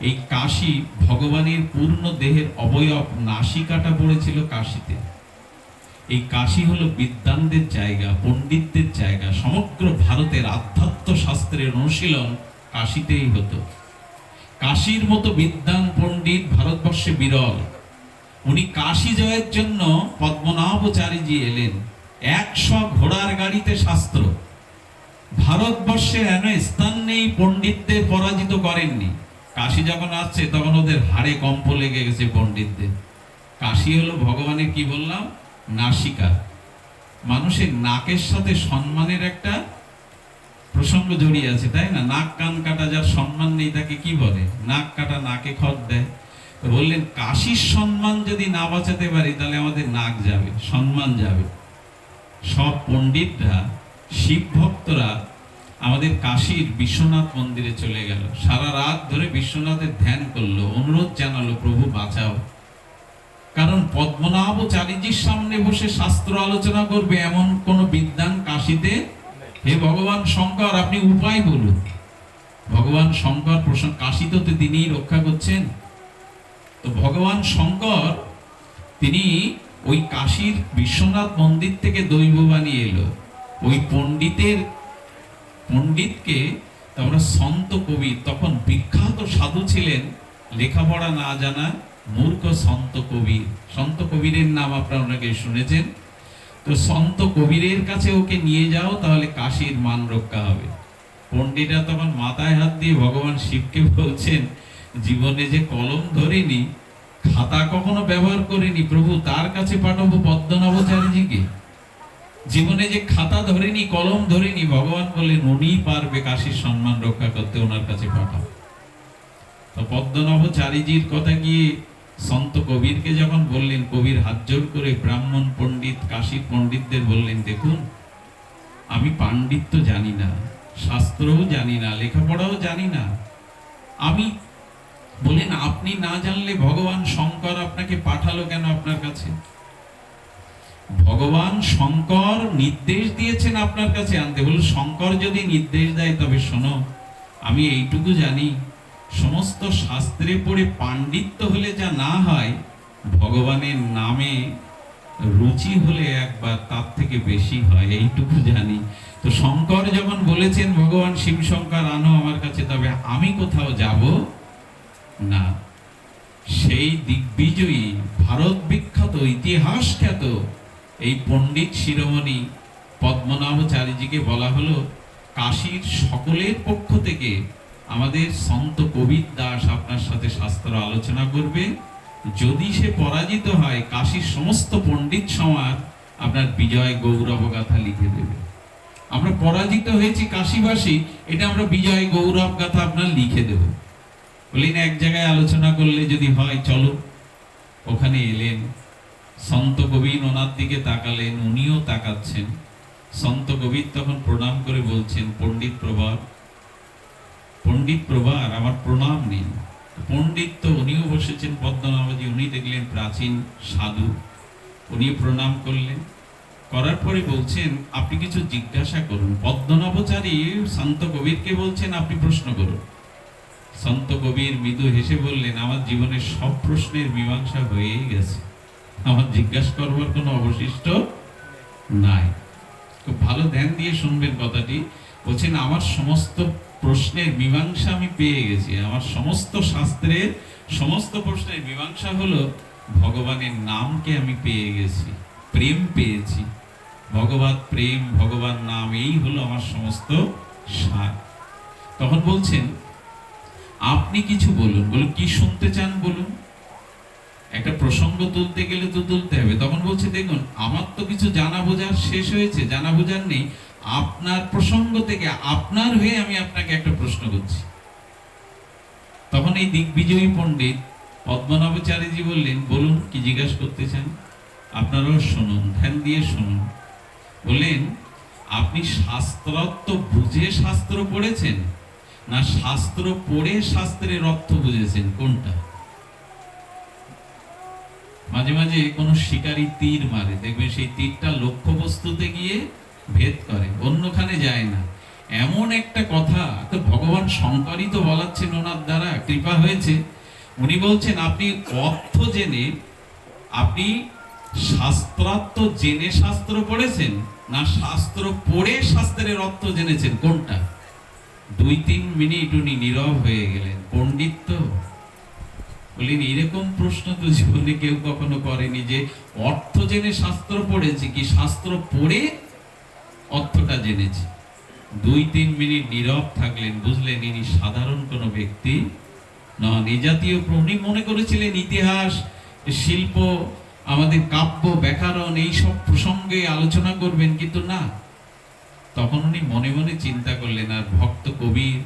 এই কাশী, ভগবানের পূর্ণ দেহের অবয়ব নাসিকাটা পড়েছিল কাশীতে। এই কাশী হলো বিদ্বানদের জায়গা, পণ্ডিতদের জায়গা। সমগ্র ভারতের আধ্যাত্ম শাস্ত্রের অনুশীলন কাশীতেই হতো। কাশীর মতো বিদ্বান পণ্ডিত ভারতবর্ষে বিরল। উনি কাশী জয়ের জন্য পদ্মনাভচারীজি এলেন 100 ঘোড়ার গাড়িতে শাস্ত্র। ভারতবর্ষে এন স্থান নেই পণ্ডিতদের পরাজিত করেননি। কাশী যখন আসছে তখন ওদের হাড়ে কম্প লেগে গেছে পণ্ডিতদের। কাশী হলো ভগবানের, কি বললাম, নাসিকা। মানুষের নাকের সাথে সম্মানের একটা প্রসঙ্গ জড়িয়ে আছে, তাই না? নাক কান কাটা যার সম্মান নেই তাকে কি বলে? নাক কাটা নাকে খড় দেয়। তো বললেন কাশীর সম্মান যদি না বাঁচাতে পারি তাহলে আমাদের নাক যাবে, সম্মান যাবে। সব পণ্ডিতরা, শিব ভক্তরা আমাদের কাশীর বিশ্বনাথ মন্দিরে চলে গেল। সারা রাত ধরে বিশ্বনাথের ধ্যান করলো, অনুরোধ জানালো, প্রভু বাঁচাও। কারণ পদ্মনাভচারীজির সামনে বসে শাস্ত্র আলোচনা করবে এমন কোন বিদ্বান কাশীতে, হে ভগবান শঙ্কর আপনি উপায় বলুন। ভগবান শঙ্কর কাশীতে তো তিনিই রক্ষা করছেন। তো ভগবান শঙ্কর তিনি ওই কাশীর বিশ্বনাথ মন্দির থেকে দৈববাণী এলো। ওই পণ্ডিতকে আমরা সন্ত কবি, তখন বিখ্যাত সাধু ছিলেন, লেখাপড়া না জানা মূর্খ সন্ত কবির। সন্ত কবিরের নাম আপনারা অনেকে শুনেছেন। তো সন্ত কবিরের কাছে ওকে নিয়ে যাও, তাহলে কাশীর মান রক্ষা হবে। পণ্ডিতরা তখন মাথায় হাত দিয়ে ভগবান শিবকে বলছেন, জীবনে যে কলম ধরিনি, খাতা কখনো ব্যবহার করিনি, প্রভু তার কাছে পাঠাবো পদ্মনাভচারীজিকে? জীবনে যে খাতা ধরেনি, কলম ধরেনি, ভগবান বললেন উনিই পারবে কাশীর সম্মান রক্ষা করতে, ওনার কাছে পাঠাও। তো পদ্মনাভচারীজির কথা গিয়ে সন্ত কবিরকে যখন বললেন, কবির হাত জোর করে ব্রাহ্মণ পণ্ডিত, কাশীর পণ্ডিতদের বললেন, দেখুন আমি পাণ্ডিত্য জানি না, শাস্ত্রও জানি না, লেখাপড়াও জানি না। আমি বলেন আপনি না জানলে ভগবান শঙ্কর আপনাকে পাঠালো কেন আপনার কাছে? ভগবান শঙ্কর নির্দেশ দিয়েছেন আপনার কাছে আনতে। বলল শঙ্কর যদি নির্দেশ দেয় তবে শোনো, আমি এইটুকু জানি, সমস্ত শাস্ত্রে পড়ে পাণ্ডিত্য হলে যা না হয়, ভগবানের নামে রুচি হলে একবার তার থেকে বেশি হয়, এইটুকু জানি। তো শঙ্কর যখন বলেছেন ভগবান শিব শঙ্কর আনো আমার কাছে, তবে আমি কোথাও যাব না। সেই দিগ্বিজয়ী, ভারত বিখ্যাত, ইতিহাস খ্যাত এই পণ্ডিত শিরোমণি পদ্মনাভচারীজিকে বলা হলো কাশীর সকলের পক্ষ থেকে আমাদের সন্ত কবির দাস আপনার সাথে শাস্ত্র আলোচনা করবে। যদি সে পরাজিত হয়, কাশীর সমস্ত পণ্ডিত সমাজ আপনার বিজয় গৌরব গাথা লিখে দেবে। আমরা পরাজিত হয়েছি কাশীবাসী, এটা আমরা বিজয় গৌরব গাথা আপনার লিখে দেব। বলি না এক জায়গায় আলোচনা করলে যদি হয়, চলো। ওখানে এলেন সন্ত কবির, ওনার দিকে তাকালেন, উনিও তাকাচ্ছেন। সন্ত কবির তখন প্রণাম করে বলছেন, পণ্ডিত প্রভার আমার প্রণাম নিন। পণ্ডিত তো উনিও বসেছেন পদ্মনাভজি, উনি দেখলেন প্রাচীন সাধু, উনি প্রণাম করলেন। করার পরে বলছেন আপনি কিছু জিজ্ঞাসা করুন। পদ্মনাভচারী সন্ত কবিরকে বলছেন আপনি প্রশ্ন করুন। সন্ত কবির মৃদু হেসে বললেন, আমার জীবনের সব প্রশ্নের মীমাংসা হয়েই গেছে, আমার জিজ্ঞাসা করবার কোনো অবশিষ্ট নাই। খুব ভালো ধ্যান দিয়ে শুনবেন কথাটি। বলছেন আমার সমস্ত প্রশ্নের মীমাংসা আমি পেয়ে গেছি। আমার সমস্ত শাস্ত্রের সমস্ত প্রশ্নের মীমাংসা হলো ভগবানের নামকে আমি পেয়ে গেছি, প্রেম পেয়েছি। ভগবত প্রেম, ভগবান নাম, এই হলো আমার সমস্ত সার। তখন বলছেন আপনি কিছু বলুন। বলুন কি শুনতে চান বলুন। একটা প্রসঙ্গ তুলতে গেলে তো তুলতে হবে। তখন বলছে দেখুন আমার তো কিছু জানা বোঝার শেষ হয়েছে, জানা বোঝার নেই, আপনার প্রসঙ্গ থেকে আপনার হয়ে আমি আপনাকে একটা প্রশ্ন করছি। তখন এই দিগ্বিজয়ী পণ্ডিত পদ্মনাভচারীজি বললেন, বলুন কি জিজ্ঞাসা করতে চান, আপনারাও শুনুন, ধ্যান দিয়ে শুনুন। বললেন আপনি শাস্ত্রার্থ বুঝে শাস্ত্র পড়েছেন, না শাস্ত্র পড়ে শাস্ত্রের অর্থ বুঝেছেন, কোনটা? মাঝে মাঝে কোনো শিকারী তীর মারে, দেখবেন সেই তীরটা লক্ষ্য বস্তুতে গিয়ে ভেদ করে, অন্যখানে যায় না। এমন একটা কথা তো ভগবান শঙ্করই তো বলাচ্ছেন, ওনার দ্বারা কৃপা হয়েছে। উনি বলছেন আপনি অর্থ জেনে, আপনি শাস্ত্রার্থ জেনে শাস্ত্র পড়েছেন, না শাস্ত্র পড়ে শাস্ত্রের অর্থ জেনেছেন, কোনটা? 2-3 মিনিট উনি নীরব হয়ে গেলেন। পণ্ডিত তো বললেন, এরকম প্রশ্ন তো জীবনে কেউ কখনো করেনি যে অর্থ জেনে শাস্ত্র পড়েছে কি শাস্ত্র পড়ে অর্থটা জেনেছে। 2-3 মিনিট নীরব থাকলেন, বুঝলেন ইনি সাধারণ কোনো ব্যক্তি নন। এই জাতীয় উনি মনে করেছিলেন ইতিহাস, শিল্প, আমাদের কাব্য, ব্যাকরণ এইসব প্রসঙ্গে আলোচনা করবেন, কিন্তু না। তখন উনি মনে মনে চিন্তা করলেন, আর ভক্ত কবির,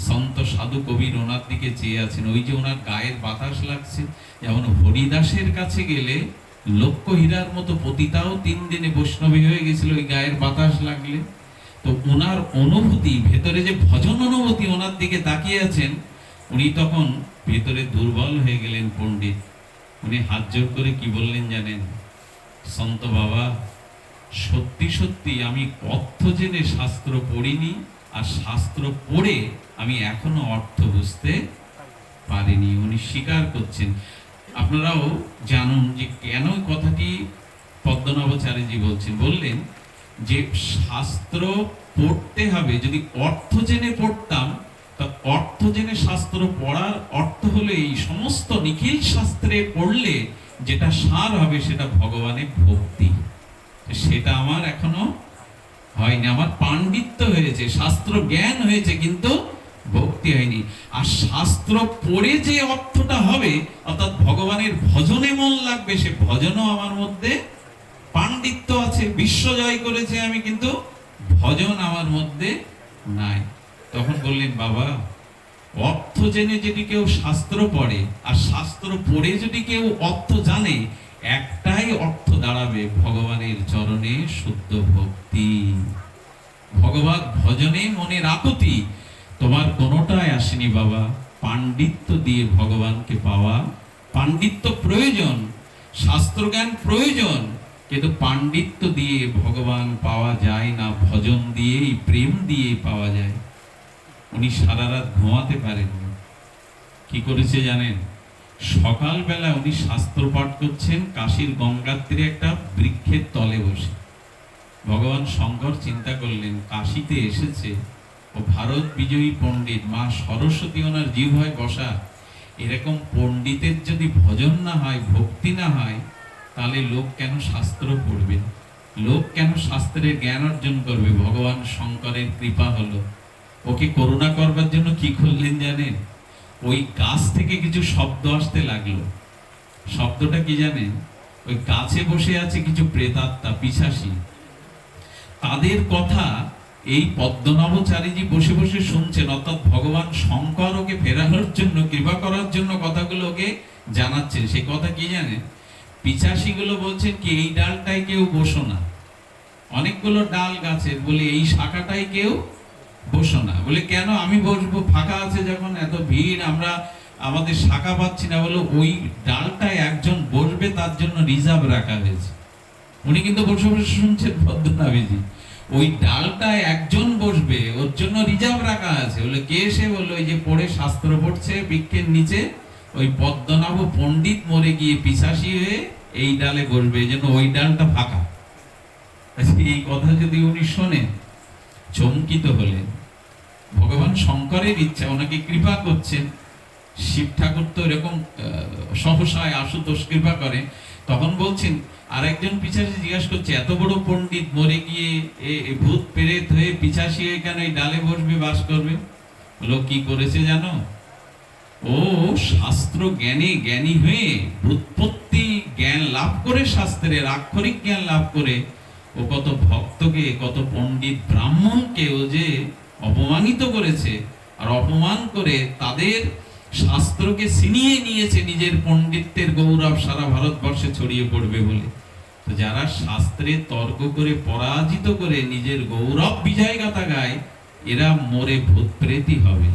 সন্ত সাধু কবির ওনার দিকে চেয়ে আছেন। ওই যে ওনার গায়ের বাতাস লাগছে, যেমন হরিদাসের কাছে গেলে লক্ষ্য হীরার মতো পতিতাও 3 দিনে বৈষ্ণবী হয়ে গেছিল ওই গায়ের বাতাস লাগলে। তো ওনার অনুভূতি ভেতরে, যে ভজন অনুভূতি, ওনার দিকে তাকিয়ে আছেন। উনি তখন ভেতরে দুর্বল হয়ে গেলেন পণ্ডিত। উনি হাত জোর করে কি বললেন জানেন? সন্ত বাবা, সত্যি সত্যি আমি অর্থ জেনে শাস্ত্র পড়িনি, আর শাস্ত্র পড়ে আমি এখনো অর্থ বুঝতে পারিনি। উনি স্বীকার করছেন। আপনারাও জানুন যে কেন কথাটি পদ্মনাভাচার্যজি বলছেন। বললেন যে শাস্ত্র পড়তে হবে। যদি অর্থ জেনে পড়তাম, তা অর্থ জেনে শাস্ত্র পড়ার অর্থ হলো এই সমস্ত নিখিল শাস্ত্রে পড়লে যেটা সার হবে সেটা ভগবানের ভক্তি। সেটা আমার এখনো হয়নি। আমার পাণ্ডিত্য হয়েছে, শাস্ত্র জ্ঞান হয়েছে, কিন্তু ভক্তি হয়নি। আর শাস্ত্র পড়ে যে অর্থটা হবে, অর্থাৎ ভগবানের ভজনে মন লাগবে, সে ভজনও আমার মধ্যে পাণ্ডিত্য আছে। বিশ্ব জয় করেছে আমি, কিন্তু ভজন আমার মধ্যে নাই। তখন বললেন, বাবা, অর্থ জেনে যদি কেউ শাস্ত্র পড়ে, আর শাস্ত্র পড়ে যদি কেউ অর্থ জানে, একটাই অর্থ দাঁড়াবে, ভগবানের চরণে শুদ্ধ ভক্তি, ভগবত ভজনে মনের আকুতি। তোমার কোনোটাই আসেনি বাবা। পাণ্ডিত্য দিয়ে ভগবানকে পাওয়া, পাণ্ডিত্য প্রয়োজন, শাস্ত্রজ্ঞান প্রয়োজন, কিন্তু পাণ্ডিত্য দিয়ে ভগবান পাওয়া যায় না, ভজন দিয়েই, প্রেম দিয়েই পাওয়া যায়। উনি সারা রাত ঘুমাতে পারেননি। কি করেছে জানেন? সকালবেলা উনি শাস্ত্র পাঠ করছেন কাশীর গঙ্গার তীরে একটা বৃক্ষের তলে বসে। ভগবান শঙ্কর চিন্তা করলেন, কাশীতে এসেছে ও ভারত বিজয়ী পণ্ডিত, মা সরস্বতী ওনার জিহ্বায় বসা। এরকম পণ্ডিতের যদি ভজন না হয়, ভক্তি না হয়, তাহলে লোক কেন শাস্ত্র পড়বে? লোক কেন শাস্ত্রের জ্ঞান অর্জন করবে? ভগবান শঙ্করের কৃপা হলো। ওকে করুণা করবার জন্য কি করলেন জানেন? ওই গাছ থেকে কিছু শব্দ আসতে লাগলো। শব্দটা কি জানেন? ওই গাছে বসে আছে কিছু প্রেতাত্মা, পিশাচী। তাদের কথা এই পদ্মনাভচারীজি বসে বসে শুনছেন। অর্থাৎ ভগবান শঙ্কর ওকে ফেরানোর জন্য, কৃপা করার জন্য কথাগুলো ওকে জানাচ্ছেন। সেই কথা কি জানেন? পিশাচীগুলো বলছেন কি, এই ডালটায় কেউ বসো না। অনেকগুলো ডাল গাছের, বলে এই শাখাটায় কেউ বসো না। বলে কেন? আমি বসবো, ফাঁকা আছে যখন, এত ভিড়, আমরা আমাদের শাখা পাচ্ছি না। বলে ওই ডালটায় একজন বসবে, তার জন্য রিজার্ভ রাখা হয়েছে। উনি কিন্তু বসে বসে শুনছেন পদ্মনাভজি। ওই ডালটায় একজন বসবে, ওর জন্য রিজার্ভ রাখা আছে। বলে কে? সে বললো, ওই যে পড়ে শাস্ত্র পড়ছে বৃক্ষের নিচে, ওই পদ্মনাভ পণ্ডিত মরে গিয়ে পিশাচী হয়ে এই ডালে বসবে, এই জন্য ওই ডালটা ফাঁকা। এই কথা যদি উনি শোনেন, চমকিত হলেন। ভগবান শঙ্করের ইচ্ছা, ওনাকে কৃপা করছেন। শিব ঠাকুর তো এরকম সহসায় আশুতোষ কৃপা করে। তখন বলছেন, আর একজন পিশাচী জিজ্ঞাসা করছে, এত বড় পণ্ডিত মরে গিয়ে ভূত প্রেত হয়ে পিশাচী হয়ে কেন এই ডালে বসবে, বাস করবে? বলো কি করেছে জানো? ও শাস্ত্র জ্ঞানী জ্ঞানী হয়ে, উৎপত্তি জ্ঞান লাভ করে, শাস্ত্রের আক্ষরিক জ্ঞান লাভ করে, ও কত ভক্তকে, কত পণ্ডিত ব্রাহ্মণকে ও যে অপমানিত করেছে। আর অপমান করে তাদের শাস্ত্রকে ছিনিয়ে নিয়েছে, নিজের পণ্ডিত্যের গৌরব সারা ভারতবর্ষে ছড়িয়ে পড়বে বলে। তো যারা শাস্ত্রে তর্ক করে, পরাজিত করে নিজের গৌরব বিজয় গাথা গায়, এরা মরে ভূত প্রেতই হবে।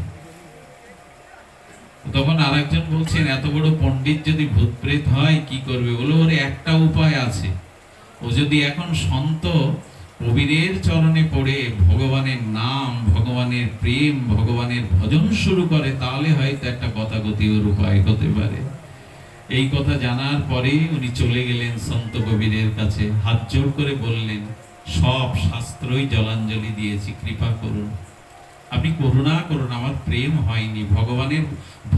তখন আরেকজন বলছেন, এত বড় পণ্ডিত যদি ভূত প্রেত হয় কি করবে? বলে ওর একটা উপায় আছে। ও যদি এখন সন্ত কবিরের চরণে পড়ে ভগবানের নাম, ভগবানের প্রেম, ভগবানের ভজন শুরু করে, তাহলে হয়তো একটা গতাগতি ওর উপায় হতে পারে। এই কথা জানার পরে উনি চলে গেলেন সন্ত কবিরের কাছে, হাত জোড় করে বললেন, সব শাস্ত্রই জলাঞ্জলি দিয়েছি, কৃপা করুন। আপনি করুণা করুন, আমার প্রেম হয়নি, ভগবানের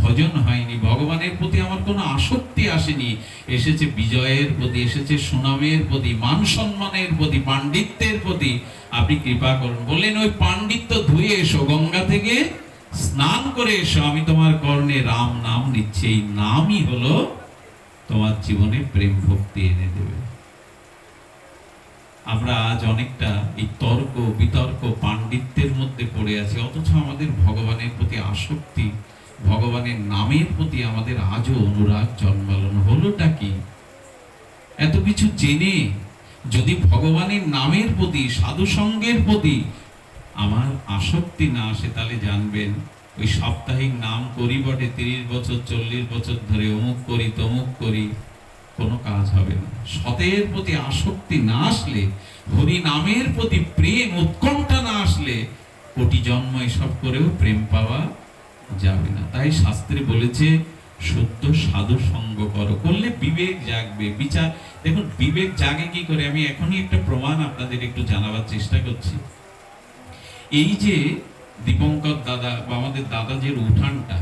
ভজন হয়নি, ভগবানের প্রতি আমার কোনো আসক্তি আসেনি, এসেছে বিজয়ের প্রতি, এসেছে সুনামের প্রতি, মান সম্মানের প্রতি, পাণ্ডিত্যের প্রতি, আপনি কৃপা করুন। বললেন ওই পাণ্ডিত্য ধুয়ে এসো, গঙ্গা থেকে স্নান করে এসো, আমি তোমার কর্ণে রাম নাম নিচ্ছি, এই নামই হলো তোমার জীবনে প্রেম ভক্তি এনে দেবে। আমরা আজ অনেকটা এই তর্ক বিতর্ক পাণ্ডিত্যের মধ্যে পড়ে আছি, অথচ আমাদের ভগবানের প্রতি আসক্তি, ভগবানের নামের প্রতি আমাদের আজও অনুরাগ জন্মালো না। হলোটা কি? এত কিছু জেনে যদি ভগবানের নামের প্রতি, সাধু সঙ্গের প্রতি আমার আসক্তি না আসে, তাহলে জানবেন ওই সাপ্তাহিক নাম করি বটে 30 বছর 40 বছর ধরে, অমুক করি তমুক করি, কোনো কাজ হবে না। সতের প্রতি আসক্তি না আসলে, হরি নামের প্রতি প্রেম উৎকণ্ঠা না আসলে, কোটি জন্ম এসব করেও প্রেম পাওয়া যাবে না। তাই শাস্ত্রে বলেছে শুদ্ধ সাধু সঙ্গ করো, করলে বিবেক জাগবে, বিচার। দেখুন বিবেক জাগে কি করে, আমি এখনই একটা প্রমাণ আপনাদের একটু জানাবার চেষ্টা করছি। এই যে দীপঙ্কর দাদা বা আমাদের দাদা যে উঠানটা,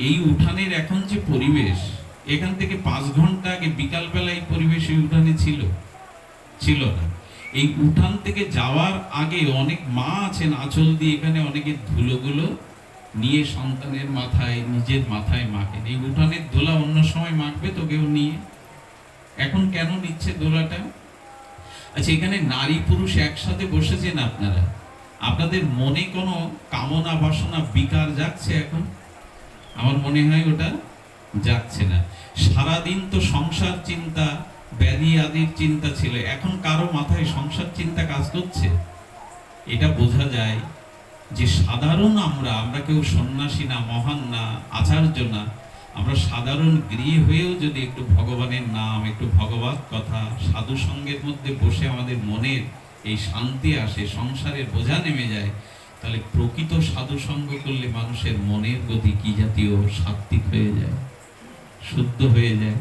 এই উঠানের এখন যে পরিবেশ, এখান থেকে 5 ঘন্টা আগে বিকালবেলা এই পরিবেশ এই উঠানে ছিল না। এই উঠান থেকে যাওয়ার আগে অনেক মা আছেন আঁচল দিয়ে এখানে অনেকের ধুলোগুলো নিয়ে সন্তানের মাথায়, নিজের মাথায় মাখেন। এই উঠানের ধুলা অন্য সময় মাখবে তো কেউ নিয়ে, এখন কেন নিচ্ছে ধুলাটা? আচ্ছা, এখানে নারী পুরুষ একসাথে বসেছেন আপনারা, আপনাদের মনে কোনো কামনা বাসনা বিকার জাগছে এখন? আমার মনে হয় ওটা যাচ্ছে না। সারাদিন তো সংসার চিন্তা, ব্যাধি আদির চিন্তা ছিল, এখন কারো মাথায় সংসার চিন্তা কাজ করছে? এটা বোঝা যায় যে সাধারণ আমরা কেউ সন্ন্যাসী না, মহান না, আচার্য না, আমরা সাধারণ গৃহী হয়েও যদি একটু ভগবানের নাম, একটু ভগবত কথা, সাধু সঙ্গের মধ্যে বসে আমাদের মনের এই শান্তি আসে, সংসারের বোঝা নেমে যায়, তাহলে প্রকৃত সাধু সঙ্গ করলে মানুষের মনের গতি কি জাতীয় সাত্ত্বিক হয়ে যায়, শুদ্ধ হয়ে যায়।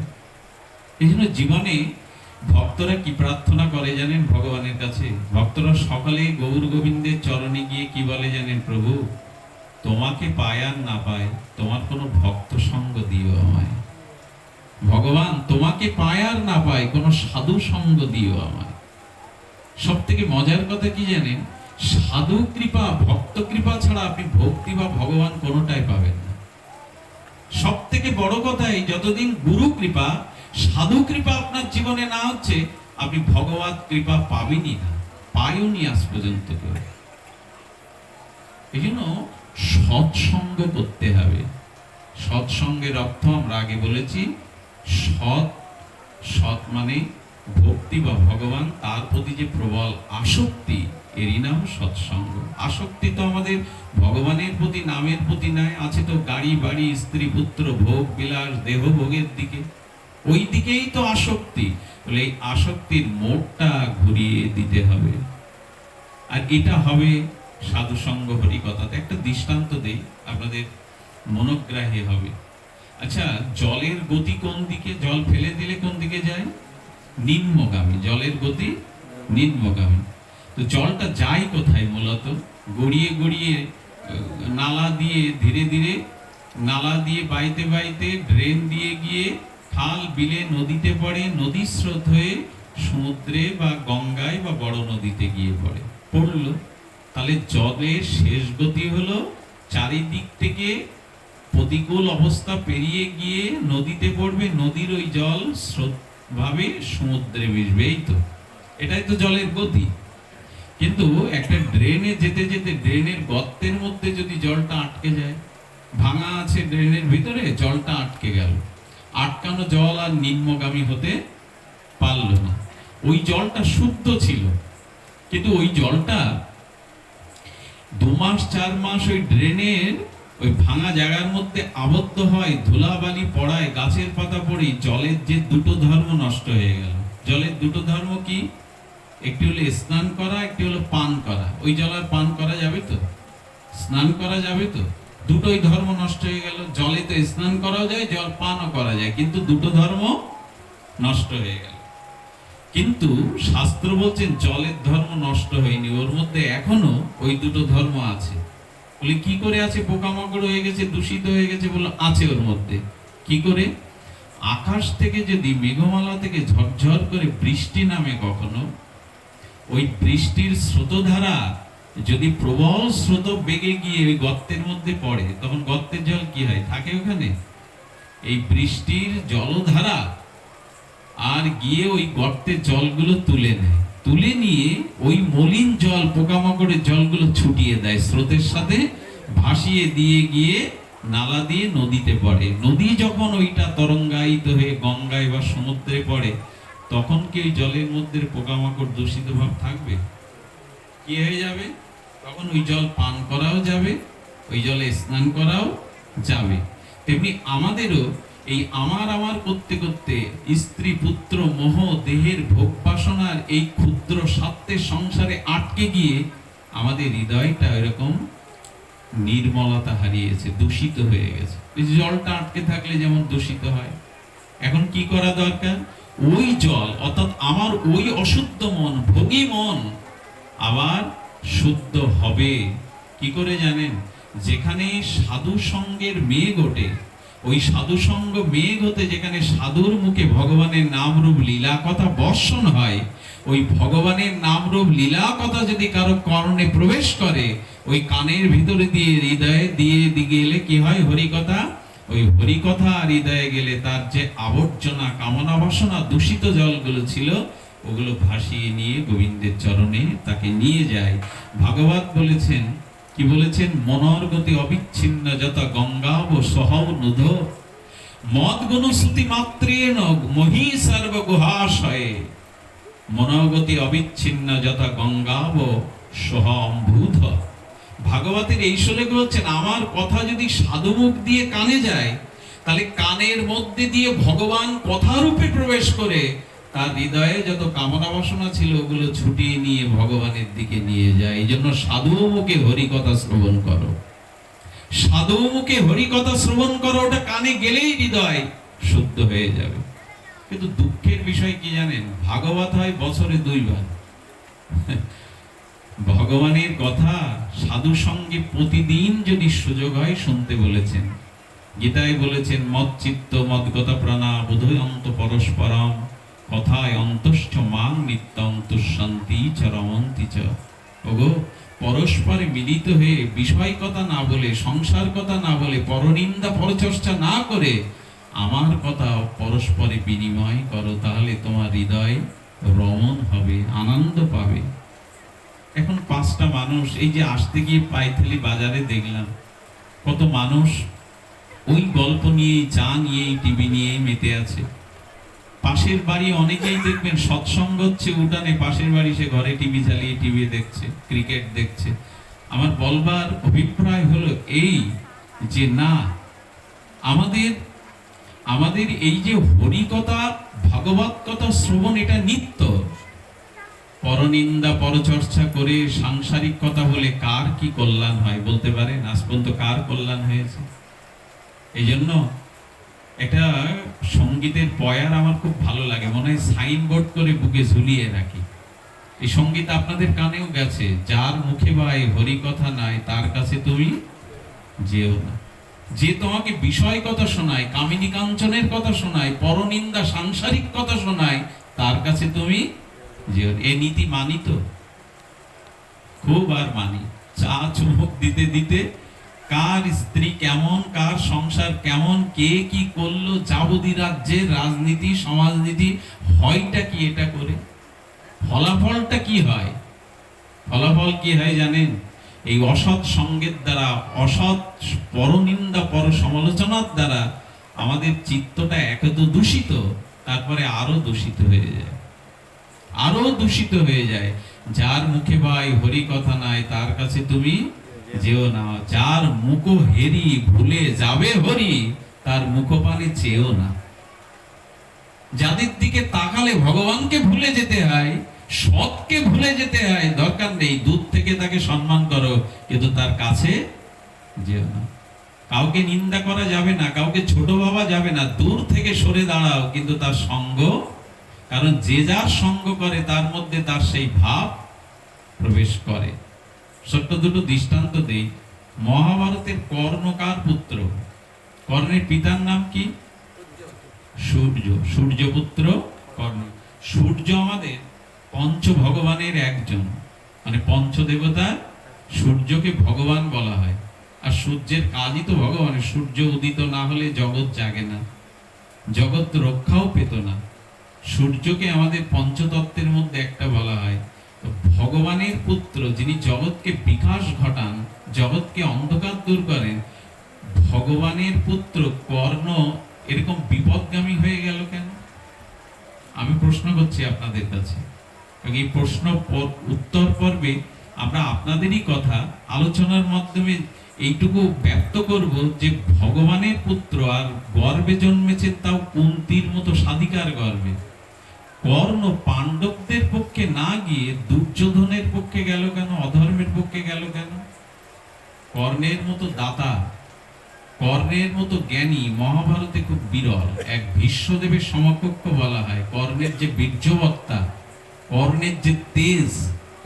এই জন্য জীবনে ভক্তরা কি প্রার্থনা করে জানেন ভগবানের কাছে? ভক্তরা সকালে গৌর গোবিন্দের চরণে গিয়ে কি বলে জানেন? প্রভু, তোমাকে পায় আর না পায়, তোমার কোনো ভক্ত সঙ্গ দিও আমায়। ভগবান, তোমাকে পায় আর না পায়, কোনো সাধু সঙ্গ দিও আমায়। সব থেকে মজার কথা কি জানেন? সাধু কৃপা, ভক্ত কৃপা ছাড়া আপনি ভক্তি বা ভগবান কোনোটাই পাবেন না। সব থেকে বড় কথা, এই যতদিন গুরু কৃপা, সাধু কৃপা আপনার জীবনে না হচ্ছে, আপনি ভগবত কৃপা পাবেনই না, পায়নি আজ পর্যন্ত কেউ। এই জন্য সৎসঙ্গ করতে হবে। সৎসঙ্গের অর্থ আমরা আগে বলেছি, সৎ মানে ভক্তি বা ভগবান, তার প্রতি যে প্রবল আসক্তি, এরই নাম সৎসঙ্গ। আসক্তি তো আমাদের ভগবানের প্রতি, নামের প্রতি নয়, আছে তো গাড়ি বাড়ি স্ত্রী পুত্র ভোগ বিলাস দেহ ভোগের দিকে, ওই দিকেই তো আসক্তি। বলে এই আসক্তির মোড়টা ঘুরিয়ে দিতে হবে, আর এটা হবে সাধু সঙ্গ হরি কথাতে। একটা দৃষ্টান্ত দেই, আপনাদের মনোগ্রাহী হবে। আচ্ছা, জলের গতি কোন দিকে? জল ফেলে দিলে কোন দিকে যায়? নিম্নগামী। জলের গতি নিম্নগামী। তো জলটা যায় কোথায়? মূলত গড়িয়ে গড়িয়ে নালা দিয়ে, ধীরে ধীরে নালা দিয়ে বাইতে বাইতে, ড্রেন দিয়ে গিয়ে খাল বিলে নদীতে পড়ে, নদীর স্রোত হয়ে সমুদ্রে বা গঙ্গায় বা বড় নদীতে গিয়ে পড়লো। তাহলে জলের শেষ গতি হলো চারিদিক থেকে প্রতিকূল অবস্থা পেরিয়ে গিয়ে নদীতে পড়বে, নদীর ওই জল স্রোত ভাবে সমুদ্রে মিশবে। এই তো, এটাই তো জলের গতি। কিন্তু একটা ড্রেনে যেতে যেতে ড্রেনের গর্তের মধ্যে যদি জলটা আটকে যায়, ভাঙা আছে ড্রেনের ভিতরে, জলটা আটকে গেল, আটকানো জল আর নিম্নগামী হতে পারল না। ওই জলটা শুদ্ধ ছিল, কিন্তু ওই জলটা 2 মাস 4 মাস ওই ড্রেনের ওই ভাঙা জায়গার মধ্যে আবদ্ধ হয়, ধুলাবালি পড়ায়, গাছের পাতা পড়ে, জলের যে দুটো ধর্ম নষ্ট হয়ে গেল। জলের দুটো ধর্ম কি? একটি হলো স্নান করা, একটি হলো পান করা। ওই জল আর পান করা যাবে তো? স্নান করা যাবে তো? দুটোই ধর্ম নষ্ট হয়ে গেল। জলে তো স্নান করাও যায়, জল পানও করা যায়, কিন্তু দুটো ধর্ম নষ্ট হয়ে গেল। কিন্তু শাস্ত্র বলছেন জলের ধর্ম নষ্ট হয়নি, ওর মধ্যে এখনো ওই দুটো ধর্ম আছে। বলি কি করে আছে? পোকামাকড় হয়ে গেছে, দূষিত হয়ে গেছে। বললো আছে ওর মধ্যে। কি করে? আকাশ থেকে যদি মেঘমালা থেকে ঝরঝর করে বৃষ্টি নামে কখনো, ওই বৃষ্টির স্রোতধারা যদি প্রবল স্রোত বেগে গিয়ে ওই গর্তের মধ্যে পড়ে, তখন গর্তের জল কি হয়? থাকে ওখানে? এই বৃষ্টির জলধারা আর গিয়ে ওই গর্তের জলগুলো তুলে নেয়, তুলে নিয়ে ওই মলিন জল, পোকামাকড়ের জলগুলো ছুটিয়ে দেয়, স্রোতের সাথে ভাসিয়ে দিয়ে গিয়ে নালা দিয়ে নদীতে পড়ে। নদী যখন ওইটা তরঙ্গায়িত হয়ে গঙ্গায় বা সমুদ্রে পড়ে, তখন কি ওই জলের মধ্যে পোকামাকড় দূষিত ভাব থাকবে? কি হয়ে যাবে? তখন ওই জল পান করাও যাবে, ওই জলে স্নান করাও যাবে। তেমনি আমাদেরও এই আমার আমার করতে করতে স্ত্রী পুত্র মোহ দেহের ভোগ বাসনার এই ক্ষুদ্র স্বার্থের সংসারে আটকে গিয়ে আমাদের হৃদয়টা এরকম নির্মলতা হারিয়েছে, দূষিত হয়ে গেছে। এই জলটা আটকে থাকলে যেমন দূষিত হয়, এখন কি করা দরকার? ওই জল, অর্থাৎ আমার ওই অশুদ্ধ মন, ভোগী মন আবার শুদ্ধ হবে। কি করে জানেন? যেখানে সাধু সঙ্গের মেঘ ওঠে, ওই সাধু সঙ্গ মেঘ হতে যেখানে সাধুর মুখে ভগবানের নাম রূপ লীলা কথা বর্ষণ হয়, ওই ভগবানের নাম রূপ লীলা কথা যদি কারো কর্ণে প্রবেশ করে, ওই কানের ভিতরে দিয়ে হৃদয়ে দিয়ে গেলে কি হয়? হরিকথা। ওই হরিকথা হৃদয়ে গেলে তার যে আবর্জনা, কামনা বাসনা, দূষিত জলগুলো ছিল, ওগুলো ভাসিয়ে নিয়ে গোবিন্দের চরণে তাকে নিয়ে যায়। ভাগবত বলেছেন, কি বলেছেন? মনর গতি অবিচ্ছিন্ন যত গঙ্গাব সহব নুধ মদ গুণশ্রুতি মাত্রেণ মহি সর্ব গুহাশয়ে মনোগতি অবিচ্ছিন্ন যত গঙ্গাব সহম্ভূত। ভাগবতের এই শ্লোক হচ্ছেন, আমার কথা যদি সাধুমুখ দিয়ে কানে যায়, তাহলে কানের মধ্যে দিয়ে ভগবান কথা রূপে প্রবেশ করে তার হৃদয়ে যত কামনা বাসনা ছিল ওগুলো ছুটিয়ে নিয়ে ভগবানের দিকে নিয়ে যায়। এই জন্য সাধু মুখে হরিকথা শ্রবণ করো, সাধু মুখে হরিকথা শ্রবণ করো, ওটা কানে গেলেই হৃদয় শুদ্ধ হয়ে যাবে। কিন্তু দুঃখের বিষয় কি জানেন? ভাগবত হয় বছরে 2 বার। ভগবানের কথা সাধু সঙ্গে প্রতিদিন যদি সুযোগ হয় শুনতে বলেছেন। গীতায় বলেছেন, মদ চিত্ত মদগতা প্রাণা বোধয়ন্ত পরস্পরম কথায় অন্তষ্ঠ মাং নিত্যং তুষ্যন্তি চ রমন্তি চ। ওগো, পরস্পরে মিলিত হয়ে বিষয় কথা না বলে, সংসার কথা না বলে, পরনিন্দা পরচর্চা না করে আমার কথা পরস্পরে বিনিময় করো, তাহলে তোমার হৃদয় রমণ হবে, আনন্দ পাবে। এখন 5টা মানুষ, এই যে আসতে গিয়ে পাইথেলি বাজারে দেখলাম কত মানুষ ওই গল্প নিয়ে, চা নিয়ে, টিভি নিয়ে মেতে আছে। পাশের বাড়ি অনেকেই দেখবেন সৎসঙ্গ হচ্ছে উঠানে, পাশের বাড়ি সে ঘরে টিভি চালিয়ে টিভি দেখছে, ক্রিকেট দেখছে। আমার বলবার অভিপ্রায় হলো এই যে না, আমাদের এই যে হরিকথা, ভাগবত কথা শ্রবণ, এটা নিত্য। পরনিন্দা পরচর্চা করে সাংসারিক কথা বলে কার কি কল্যাণ হয় বলতে পারেন? আজ পর্যন্ত কার কল্যাণ হয়েছে? এই জন্য একটা সঙ্গীতের পয়ার আমার খুব ভালো লাগে, মনে হয় সাইনবোর্ড করে বুকে ঝুলিয়ে রাখি। এই সঙ্গীত আপনাদের কানেও গেছে, যার মুখে ভাই হরি কথা নাই তার কাছে তুমি যেও না। যে তোমাকে বিষয় কথা শোনায়, কামিনী কাঞ্চনের কথা শোনায়, পরনিন্দা সাংসারিক কথা শোনায়, তার কাছে তুমি যেও। এ নীতি মানি তো, খুব আর মানি। চা চুমুক দিতে দিতে কার স্ত্রী কেমন, কার সংসার কেমন, কে কি করলো, যাবতী রাজ্যের রাজনীতি সমাজনীতি হয়টা কি এটা করে, ফলাফলটা কি হয়? ফলাফল কি হয় জানেন? এই অসৎ সঙ্গের দ্বারা, অসৎ পরনিন্দা পর সমালোচনার দ্বারা আমাদের চিত্তটা একে তো দূষিত, তারপরে আরো দূষিত হয়ে যায়, আরো দূষিত হয়ে যায়। যার মুখে ভাই হরি কথা নাই তার কাছে তুমি যেও না। যার মুখ হেরি ভুলে যাবে হরি, তার মুখপানে চেয়েও না। যাদের দিকে তাকালে ভগবানকে ভুলে যেতে হয়, সৎকে ভুলে যেতে হয়, দরকার নেই, দূর থেকে তাকে সম্মান করো, কিন্তু তার কাছে যেও না। কাউকে নিন্দা করা যাবে না, কাউকে ছোট ভাবা যাবে না, দূর থেকে সরে দাঁড়াও, কিন্তু তার সঙ্গ, কারণ যে যার সঙ্গ করে তার মধ্যে তার সেই ভাব প্রবেশ করে। ছোট্ট দুটো দৃষ্টান্ত দেই। মহাভারতের কর্ণ কার পুত্র? কর্ণের পিতার নাম কি? সূর্য। সূর্যপুত্র কর্ণ। সূর্য আমাদের পঞ্চ ভগবানের একজন, মানে পঞ্চদেবতার সূর্যকে ভগবান বলা হয়। আর সূর্যের কাজই তো ভগবানের। সূর্য উদিত না হলে জগৎ জাগে না, জগৎ রক্ষাও পেত না। সূর্যকে আমাদের পঞ্চতত্ত্বের মধ্যে একটা বলা হয়। তো ভগবানের পুত্র, যিনি জগৎকে বিকাশ ঘটান, জগৎকে অন্ধকার দূর করেন, ভগবানের পুত্র কর্ণ এরকম বিপদগামী হয়ে গেল কেন? আমি প্রশ্ন করছি আপনাদের কাছে। এই প্রশ্ন উত্তর পর্বে আমরা আপনাদেরই কথা আলোচনার মাধ্যমে এইটুকু ব্যক্ত করব যে ভগবানের পুত্র, আর গর্ভে জন্মেছে তাও কুন্তির মতো সাধিকার গর্ভে। কর্ণ পাণ্ডবদের পক্ষে না গিয়ে দুর্যোধনের পক্ষে গেল কেন? অধর্মের পক্ষে গেল কেন? কর্ণের মতো দাতা, কর্ণের মতো জ্ঞানী মহাভারতে খুব বিরল। এক ভীষ্মদেবের সমকক্ষ বলা হয়। কর্ণের যে বীর্যবত্তা, কর্ণের যে তেজ,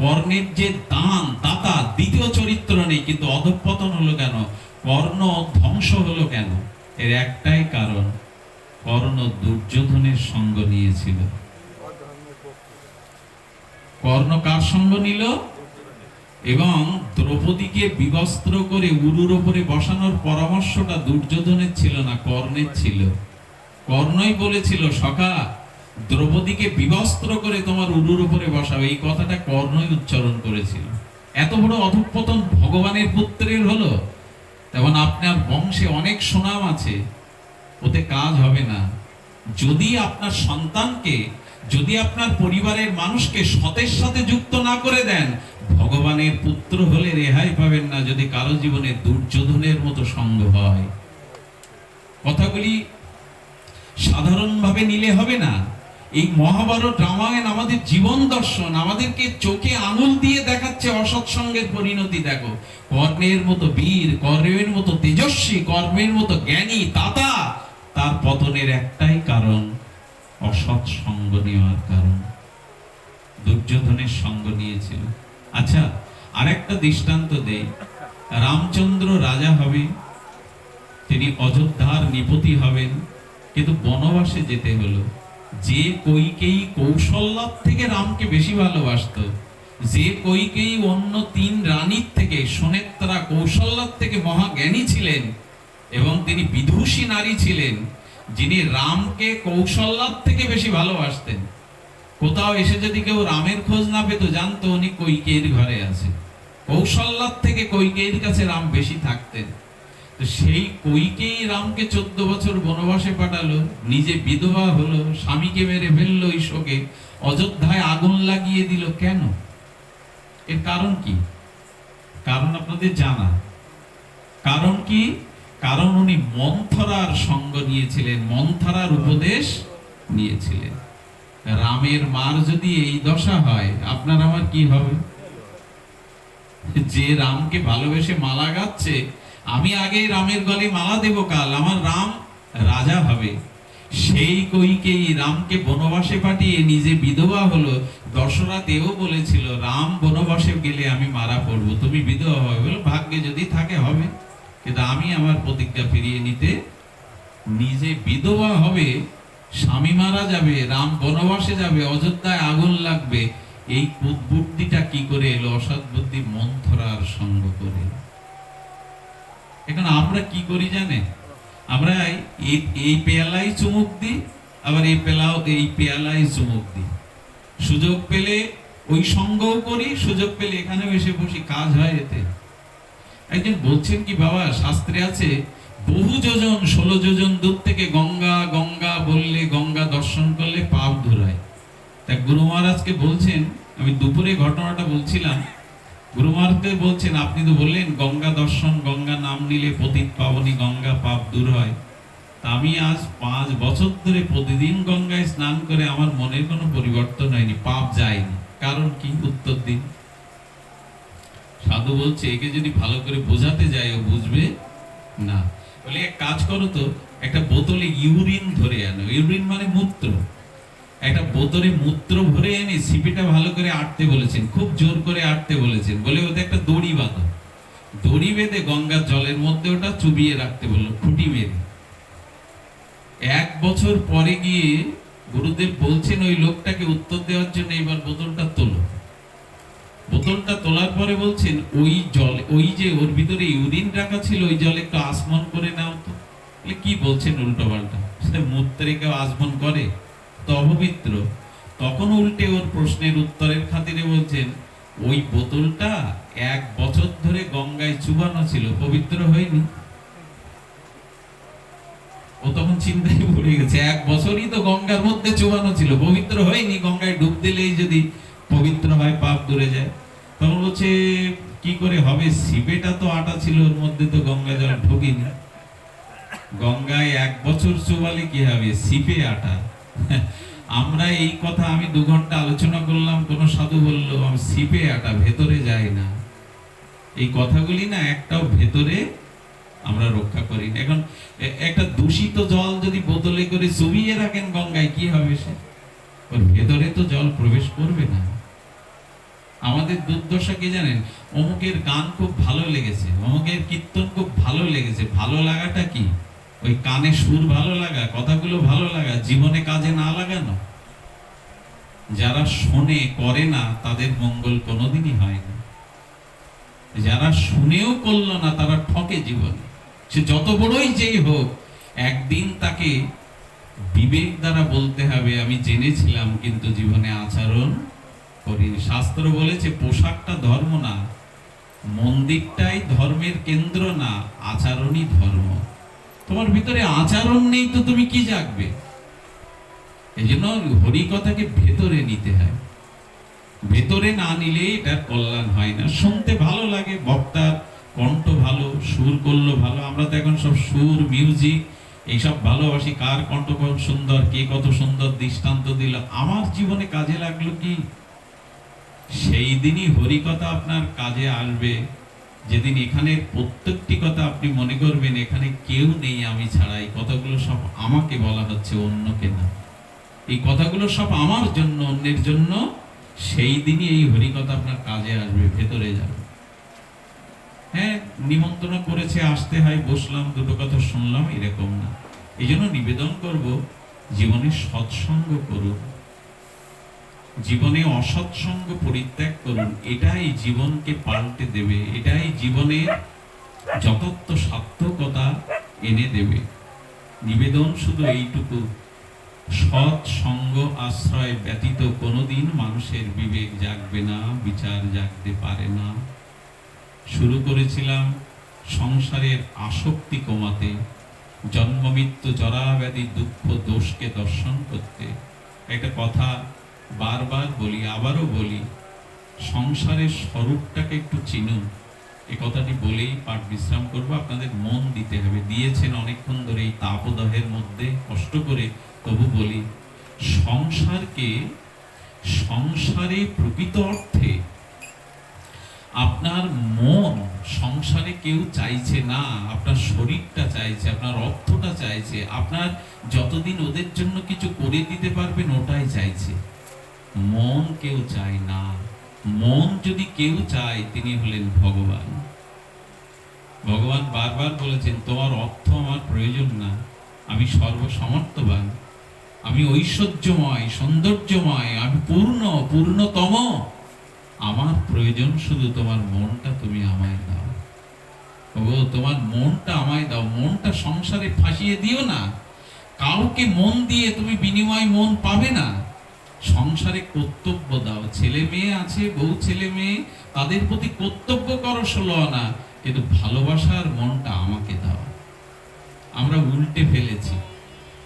কর্ণের যে দান, দাতা, দ্বিতীয় চরিত্র নেই, কিন্তু অধঃপতন হলো কেন? কর্ণ ধ্বংস হলো কেন? এর একটাই কারণ, কর্ণ দুর্যোধনের সঙ্গ নিয়েছিল। কর্ণ কার সঙ্গ নিল? এবং দ্রৌপদীকে বিবস্ত্র করে উরুর উপরে বসানোর পরামর্শটা দুর্যোধনের ছিল না, কর্ণের ছিল। কর্ণই বলেছিল, সখা দ্রৌপদীকে বিবস্ত্র করে তোমার উরুর উপরে বসাও, এই কথাটা কর্ণই উচ্চারণ করেছিল। এত বড় অধঃপতন ভগবানের পুত্রের হলো। তেমন আপনার বংশে অনেক সুনাম আছে, ওতে কাজ হবে না। যদি আপনার সন্তানকে, যদি আপনার পরিবারের মানুষকে সতের সাথে যুক্ত না করে দেন, ভগবানের পুত্র হলে রেহাই পাবেন না যদি কারো জীবনে দুর্যোধনের মতো সঙ্গ হয়। কথাগুলি সাধারণভাবে নিলে হবে না। এই মহাভারত রামায়ণ আমাদের জীবন দর্শন, আমাদেরকে চোখে আঙুল দিয়ে দেখাচ্ছে অসৎসঙ্গের পরিণতি। দেখো, কর্ণের মতো বীর, কর্ণের মতো তেজস্বী, কর্ণের মতো জ্ঞানী দাতা, তার পতনের একটাই কারণ, অসৎ সঙ্গ নেওয়ার কারণ। দুর্যোধনের সঙ্গ নিয়েছিল। আচ্ছা, আরেকটা দৃষ্টান্ত দেই। রামচন্দ্র রাজা হবে, তিনি অযোধ্যার নিপতি হবেন, কিন্তু বনবাসে যেতে হলো। যে কইকেয়ী কৌশল্যার থেকে রামকে বেশি ভালোবাসতো, যে কইকেয়ী অন্য তিন রানীর থেকে, সুনেত্রা, কৌশল্যার থেকে মহাজ্ঞানী ছিলেন এবং তিনি বিদুষী নারী ছিলেন, যিনি রামকে কৌশল্যার থেকে বেশি ভালোবাসতেন, কোথাও এসে যদি কেউ রামের খোঁজ না পেত, জানতো উনি কইকেয়ীর ঘরে আছে। কৌশল্যার থেকে কইকেয়ীর কাছে রাম বেশি থাকতেন। তো সেই কইকেয়ী রামকে 14 বছর বনবাসে পাঠালো, নিজে বিধবা হলো, স্বামীকে মেরে ফেললো এই শোকে, অযোধ্যায় আগুন লাগিয়ে দিল। কেন? এর কারণ কি? কারণ আপনাদের জানা। কারণ কি? কারণ উনি মন্থরার সঙ্গ নিয়েছিলেন, মন্থরার উপদেশ নিয়েছিলেন। রামের মার যদি এই দশা হয়, আপনার আমার কি হবে? যে রামকে ভালোবেসে মালা গাচ্ছে, আমি আগে রামের গলে মালা দেব, কাল আমার রাম রাজা হবে, সেই কইকেই রামকে বনবাসে পাঠিয়ে নিজে বিধবা হলো। দশরথ এও বলেছিল, রাম বনবাসে গেলে আমি মারা পড়বো, তুমি বিধবা হবে। বলে, ভাগ্যে যদি থাকে হবে, কিন্তু আমি আমার প্রতিজ্ঞা ফিরিয়ে নিতে, নিজে বিধবা হবে, স্বামী মারা যাবে, রাম বনবাসে যাবে, অযোধ্যায় আগুন লাগবে, এই বুদ্ধিটা কি করে এলো? অসৎ বুদ্ধি মন্থরার সঙ্গ করে। এখন আমরা কি করি জানেন? আমরা এই পেয়ালাই চুমুক দিই, আবার এই পেয়ালাই চুমুক দিই। সুযোগ পেলে ওই সঙ্গও করি, সুযোগ পেলে এখানেও এসে বসি, কাজ হয় এতে। একজন বলছেন কি, বাবা শাস্ত্রে আছে, বহু যোজন 16 যোজন দূর থেকে গঙ্গা গঙ্গা বললে, গঙ্গা দর্শন করলে পাপ ধুলায়। তা গুরু মহারাজকে বলছেন, আমি দুপুরে ঘটনাটা বলছিলাম, গুরু মহারাজকে বলছেন, আপনি তো বললেন গঙ্গা দর্শন, গঙ্গা নাম নিলে পতিত পাবনী, গঙ্গা পাপ দূর হয়। তা আমি আজ 5 বছর ধরে প্রতিদিন গঙ্গায় স্নান করে আমার মনের কোনো পরিবর্তন হয়নি, পাপ যায়নি। কারণ কি? উত্তর দিন। সাধু বলছে, একে যদি ভালো করে বোঝাতে যায় ও বুঝবে না। বলে, এক কাজ করো তো, একটা বোতলে ইউরিন ধরে আনো। ইউরিন মানে মূত্র। একটা বোতলে মূত্র ভরে এনে সিপিটা ভালো করে আটতে বলেছেন, খুব জোর করে আটতে বলেছেন। বলে, ওতে একটা দড়ি বাঁধো, দড়ি বেঁধে গঙ্গার জলের মধ্যে ওটা চুবিয়ে রাখতে বললো খুঁটি মেরে। 1 বছর পরে গিয়ে গুরুদেব বলছেন ওই লোকটাকে উত্তর দেওয়ার জন্য, এবার বোতলটা তোলো। বোতলটা তোলার পরে বলছেন ওই জল, ওই যে ওর ভিতরে ইউরিন রাখা ছিল, ওই জলে একটু আসমন করে নাও তো। কি বলছেন উল্টো পাল্টা, মূত্রে কেউ আসমন করে? তো অপবিত্র। তখন উল্টে ওর প্রশ্নের উত্তরের খাতিরে বলছেন ওই বোতলটা 1 বছর ধরে গঙ্গায় চুবানো ছিল, পবিত্র হয়নি। ও তখন চিন্তায় পড়ে গেছে, 1 বছরই তো গঙ্গার মধ্যে চুবানো ছিল, পবিত্র হয়নি। গঙ্গায় ডুব দিলেই যদি পবিত্র হয়, পাপ দূরে যায়। তখন বলছে কি করে হবে, সিপেটা তো আটা ছিল ওর মধ্যে, তো গঙ্গা জল ঢুকিনি। গঙ্গায় 1 বছর চুবালে কি হবে, সিপে আটা। আমরা এই কথা আমি 2 ঘন্টা আলোচনা করলাম, কোন সাধু বলল সিপে আটা, ভেতরে যায় না। এই কথাগুলি না একটাও ভেতরে আমরা রক্ষা করি না। এখন একটা দূষিত জল যদি বোতলে করে চুবিয়ে রাখেন গঙ্গায়, কি হবে সে? ওর ভেতরে তো জল প্রবেশ করবে না। আমাদের দুর্দশা কি জানেন, অমুকের গান খুব ভালো লেগেছে, অমুকের কীর্তন খুব ভালো লেগেছে। ভালো লাগাটা কি? ওই কানে সুর ভালো লাগা, কথাগুলো ভালো লাগা, জীবনে কাজে না লাগানো। যারা শোনে করে না, তাদের মঙ্গল কোনোদিনই হয় না। যারা শুনেও করলো না, তারা ঠকে জীবনে। সে যত বড়ই যেই হোক, একদিন তাকে বিবেক দ্বারা বলতে হবে আমি জেনেছিলাম কিন্তু জীবনে আচরণ করিনি। শাস্ত্র বলেছে পোশাকটা ধর্ম না, মন্দিরটাই ধর্মের কেন্দ্র না, আচরণই ধর্ম। তোমার ভিতরে আচরণ নেই তো তুমি কি জাগবে? এই জন্য হরি কথাকে ভেতরে নিতে হয়। ভেতরে না নিলে এটার কল্যাণ হয় না। শুনতে ভালো লাগে, বক্তার কণ্ঠ ভালো, সুর করলো ভালো। আমরা তো এখন সব সুর, মিউজিক এইসব ভালোবাসি। কার কণ্ঠ কত সুন্দর, কে কত সুন্দর দৃষ্টান্ত দিল, আমার জীবনে কাজে লাগলো কি? সেই দিনই হরি কথা আপনার কাজে আসবে, যেদিন এখানে প্রত্যেকটি কথা আপনি মনে করবেন এখানে কেউ নেই আমি ছাড়া, এই কথাগুলো সব আমাকে বলা হচ্ছে, অন্যকে না। এই কথাগুলো সব আমার জন্য, অন্যের জন্য। সেই দিনই এই হরি কথা আপনার কাজে আসবে, ভেতরে যাবে। হ্যাঁ, নিমন্ত্রণ করেছে, আসতে হয়, বসলাম, 2টো কথা শুনলাম, এরকম না। এই জন্য নিবেদন করব, জীবনে সৎসঙ্গ করুন, জীবনে অসৎসঙ্গ পরিত্যাগ করুন। এটাই জীবনকে পাল্টে দেবে, এটাই জীবনে যথার্থ সার্থকতা এনে দেবে। নিবেদন শুধু এইটুকু, সৎ সঙ্গ আশ্রয় ব্যতীত কোনোদিন মানুষের বিবেক জাগবে না, বিচার জাগতে পারে না। শুরু করেছিলাম সংসারের আসক্তি কমাতে, জন্ম মৃত্যু জরা ব্যাধি দুঃখ দোষকে দর্শন করতে। একটা কথা বারবার বলি, আবারও বলি, সংসারের স্বরূপটাকে একটু চিনুন। এই কথাটি বলেই পাঠ বিশ্রাম করবো। আপনাদের মন দিতে হবে, দিয়েছেন অনেকক্ষণ ধরে এই তাপদাহের মধ্যে কষ্ট করে, তবু বলি, সংসারে প্রকৃত অর্থে আপনার মন, সংসারে কেউ চাইছে না, আপনার শরীরটা চাইছে, আপনার অর্থটা চাইছে, আপনার যতদিন ওদের জন্য কিছু করে দিতে পারবেন ওটাই চাইছে। মন কেউ চায় না। মন যদি কেউ চায়, তিনি হলেন ভগবান। ভগবান বারবার বলেছেন তোমার অর্থ আমার প্রয়োজন না, আমি সর্বসমর্থবান, আমি ঐশ্বর্যময়, সৌন্দর্যময়, আমি পূর্ণতম। আমার প্রয়োজন শুধু তোমার মনটা তুমি আমায় দাও। তোমার মনটা আমায় দাও। মনটা সংসারে ফাঁসিয়ে দিও না। কাউকে মন দিয়ে তুমি বিনিময় মন পাবে না। সংসারে কর্তব্য দাও। ছেলে মেয়ে আছে, বউ ছেলে মেয়ে, তাদের প্রতি কর্তব্য করো 16 আনা, কিন্তু ভালোবাসার মনটা আমাকে দাও। আমরা উল্টে ফেলেছি।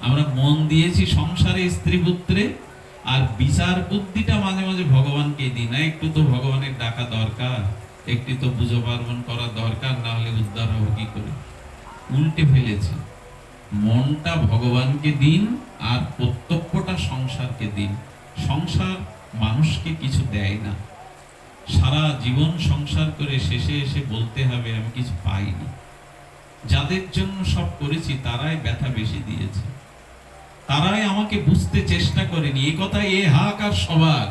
আমরা মন দিয়েছি সংসারে, স্ত্রী পুত্রে, আর বিচার বুদ্ধিটা মাঝে মাঝে ভগবানকে দিই না। একটু তো ভগবানের ডাকা দরকার, একটু তো পুজো পার্বণ করা দরকার, না হলে উদ্ধার হবে কি করে? উল্টে ফেলেছি। মনটা ভগবানকে দিন, আর কর্তব্যটা সংসারকে দিন। সংসার মানুষকে কিছু দেয় না। সারা জীবন সংসার করে শেষে এসে বলতে হবে আমি কিছু পাইনি। যাদের জন্য সব করেছি তারাই ব্যথা বেশি দিয়েছে, তারাই আমাকে বুঝতে চেষ্টা করেনি। এই কথা এ হাক আর সবার,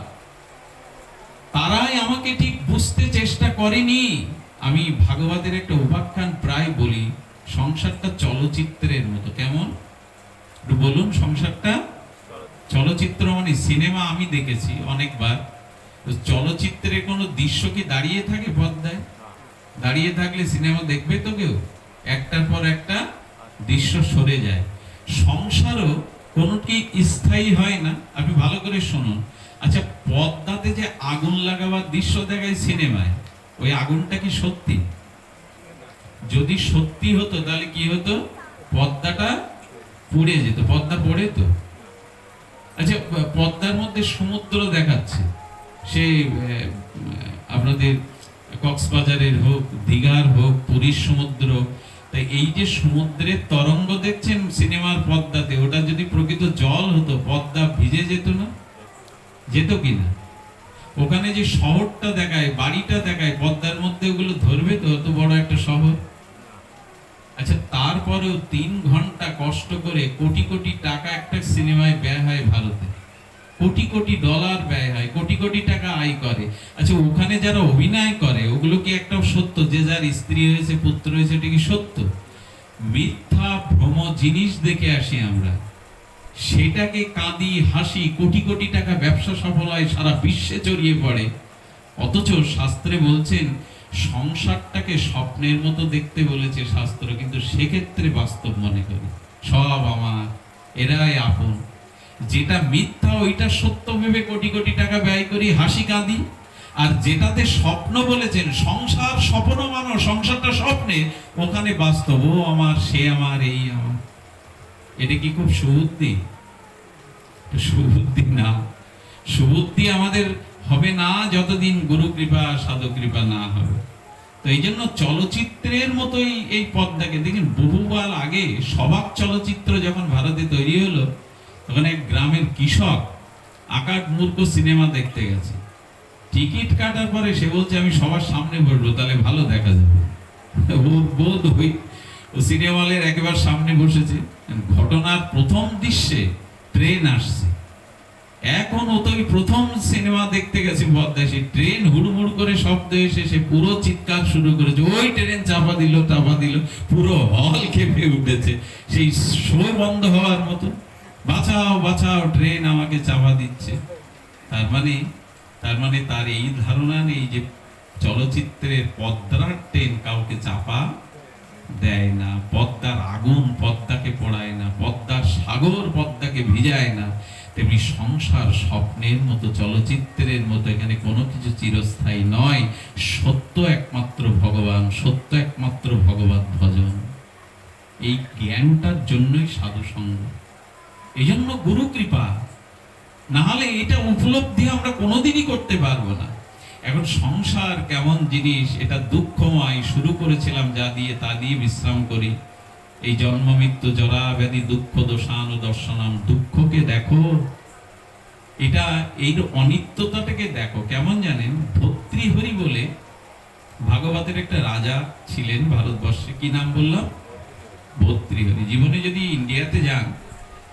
তারাই আমাকে ঠিক বুঝতে চেষ্টা করেনি। আমি ভাগবতের একটা উপাখ্যান প্রায় বলি, সংসারটা চলচ্চিত্রের মতো। কেমন একটু বলুন? সংসারটা চলচ্চিত্র মানে সিনেমা আমি দেখেছি অনেকবার। চলচ্চিত্রে কোনো দৃশ্য কি দাঁড়িয়ে থাকে পর্দায়? দাঁড়িয়ে থাকলে সিনেমা দেখবে তো কেউ? একটার পর একটা দৃশ্য সরে যায়। সংসারও কোনোটি স্থায়ী হয় না। আপনি ভালো করে শুনুন। আচ্ছা, পর্দাতে যে আগুন লাগাবার দৃশ্য দেখায় সিনেমায়, ওই আগুনটা কি সত্যি? যদি সত্যি হতো তাহলে কি হতো? পর্দাটা পুড়ে যেত। পর্দা পড়ে তো। আচ্ছা, পর্দার মধ্যে সমুদ্র দেখাচ্ছে, সে আপনাদের কক্সবাজারের হোক, দীঘার হোক, পুরীর সমুদ্র। তাই এই যে সমুদ্রের তরঙ্গ দেখছেন সিনেমার পর্দাতে, ওটা যদি প্রকৃত জল হতো, পর্দা ভিজে যেত না? যেত কিনা? ওখানে যে শহরটা দেখায়, বাড়িটা দেখায়, পর্দার মধ্যে ওগুলো ধরবে তো? অত বড় একটা শহর। আচ্ছা, তারপরেও 3 ঘন্টা কষ্ট করে কোটি কোটি টাকা একটা সিনেমায় ব্যয় হয় ভারতে, কোটি কোটি ডলার ব্যয় হয়, কোটি কোটি টাকা আয় করে। আচ্ছা, ওখানে যারা অভিনয় করে ওগুলো কি একটাও সত্য? যে যার স্ত্রী হয়েছে, পুত্র হয়েছে, এটা কি সত্য? মিথ্যা ভ্রম জিনিস দেখে আসি আমরা, সেটাকে কাঁদি হাসি, কোটি কোটি টাকা ব্যবসা সফল হয়, সারা বিশ্বে ছড়িয়ে পড়ে। অথচ শাস্ত্রে বলছেন সংসারটাকে স্বপ্নের মতো দেখতে বলেছে শাস্ত্র, কিন্তু সেক্ষেত্রে বাস্তব মনে করি সব আমার, এরাই আপন। যেটা মিথ্যা ওইটা সত্য ভেবে কোটি কোটি টাকা ব্যয় করি, হাসি কাঁদি। আর যেটাতে স্বপ্ন বলেছেন, সংসার স্বপ্ন মানো, সংসারটা স্বপ্নে, ওখানে বাস্তব, ও আমার, সে আমার, এই আমার। এটা কি খুব সুবুদ্ধি? সুবুদ্ধি না। সুবুদ্ধি আমাদের হবে না যতদিন গুরু কৃপা, সাধু কৃপা না হবে। তো এই জন্য চলচ্চিত্রের মতোই এই পর্দাকে দেখেন। বহুকাল আগে সবাক চলচ্চিত্র যখন ভারতে তৈরি হলো, তখন এক গ্রামের কৃষক আকাট মূর্খ সিনেমা দেখতে গেছে। টিকিট কাটার পরে সে বলছে আমি সবার সামনে বসবো, তাহলে ভালো দেখা যাবে। বোধ হই ও সিনেমা হলের একেবারে সামনে বসেছে। ঘটনার প্রথম দৃশ্যে ট্রেন আসছে। এখন ও তো প্রথম সিনেমা দেখতে গেছে পর্দায়, সেই ট্রেন হুড়মুড় করে শব্দ এসে সে পুরো চিৎকার শুরু করেছে, ওই ট্রেন চাপা দিল, টাপা দিল। পুরো হল কেঁপে উঠেছে, সেই শো বন্ধ হওয়ার মতো। বাঁচাও বাঁচাও, ট্রেন আমাকে চাপা দিচ্ছে। তার মানে তার এই ধারণা নেই যে চলচ্চিত্রের পর্দার ট্রেন কাউকে চাপা দেয় না, পর্দার আগুন পর্দাকে পোড়ায় না, পর্দার সাগর পর্দাকে ভিজায় না। তেমনি সংসার স্বপ্নের মতো, চলচ্চিত্রের মতো, এখানে কোনো কিছু চিরস্থায়ী নয়। সত্য একমাত্র ভগবান, সত্য একমাত্র ভগবত ভজন। এই জ্ঞানটার জন্যই সাধু সঙ্গ, এই জন্য গুরু কৃপা। না হলে এটা উপলব্ধি আমরা কোনোদিনই করতে পারবো না। এখন সংসার কেমন জিনিস, এটা দুঃখময়। শুরু করেছিলাম যা দিয়ে, তা দিয়ে বিশ্রাম করি। এই জন্ম মৃত্যু জরা ব্যাধি দুঃখ দোষানু দর্শনাম। দুঃখকে দেখো, এটা এই অনিত্যতাটাকে দেখো। কেমন জানেন? ভর্তৃহরি বলে ভাগবতের একটা রাজা ছিলেন ভারতবর্ষে। কি নাম বললাম? ভর্তৃহরি। জীবনে যদি ইন্ডিয়াতে যান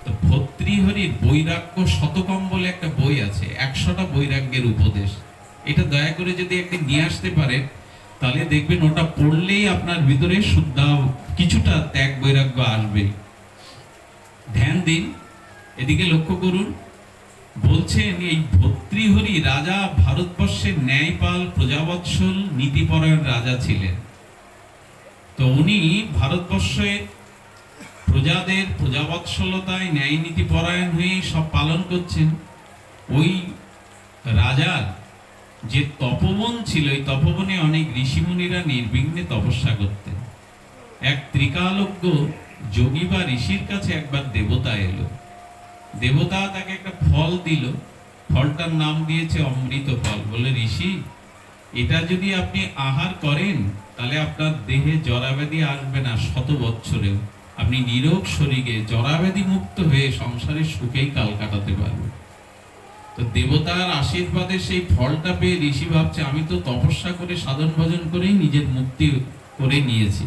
তো ভর্তৃহরির বৈরাগ্য শতকম বলে একটা বই আছে, 100টা বৈরাগ্যের উপদেশ। এটা দয়া করে যদি একদিন নিয়ে আসতে পারেন, তাহলে দেখবেন ওটা পড়লেই আপনার ভিতরে শুদ্ধ কিছুটা ত্যাগ বৈরাগ্য আসবে। ধ্যান দিন, এদিকে লক্ষ্য করুন। বলছেন এই ভর্তৃহরি রাজা ভারতবর্ষের ন্যায়পাল, প্রজাবৎসল, নীতিপরায়ণ রাজা ছিলেন। তো উনি ভারতবর্ষে প্রজাদের প্রজাবৎসলতায়, ন্যায় নীতি পরায়ণ হয়ে সব পালন করছেন। ওই রাজার যে তপবন ছিল, এই তপবনে অনেক ঋষিমুনিরা নির্বিঘ্নে তপস্যা করতেন। এক ত্রিকালজ্ঞ যোগী বা ঋষির কাছে একবার দেবতা এলো। দেবতা তাকে একটা ফল দিল, ফলটার নাম দিয়েছে অমৃত ফল। বলে, ঋষি, এটা যদি আপনি আহার করেন তাহলে আপনার দেহে জরাব্যাধি আসবে না, 100 বছরেও আপনি নিরোগ শরীরে জরাব্যাধি মুক্ত হয়ে সংসারে সুখেই কাল কাটাতে পারবেন। তো দেবতার আশীর্বাদে সেই ফলটা পেয়ে ঋষি ভাবছে, আমি তো তপস্যা করে সাধন ভজন করেই নিজের মুক্তি করে নিয়েছি।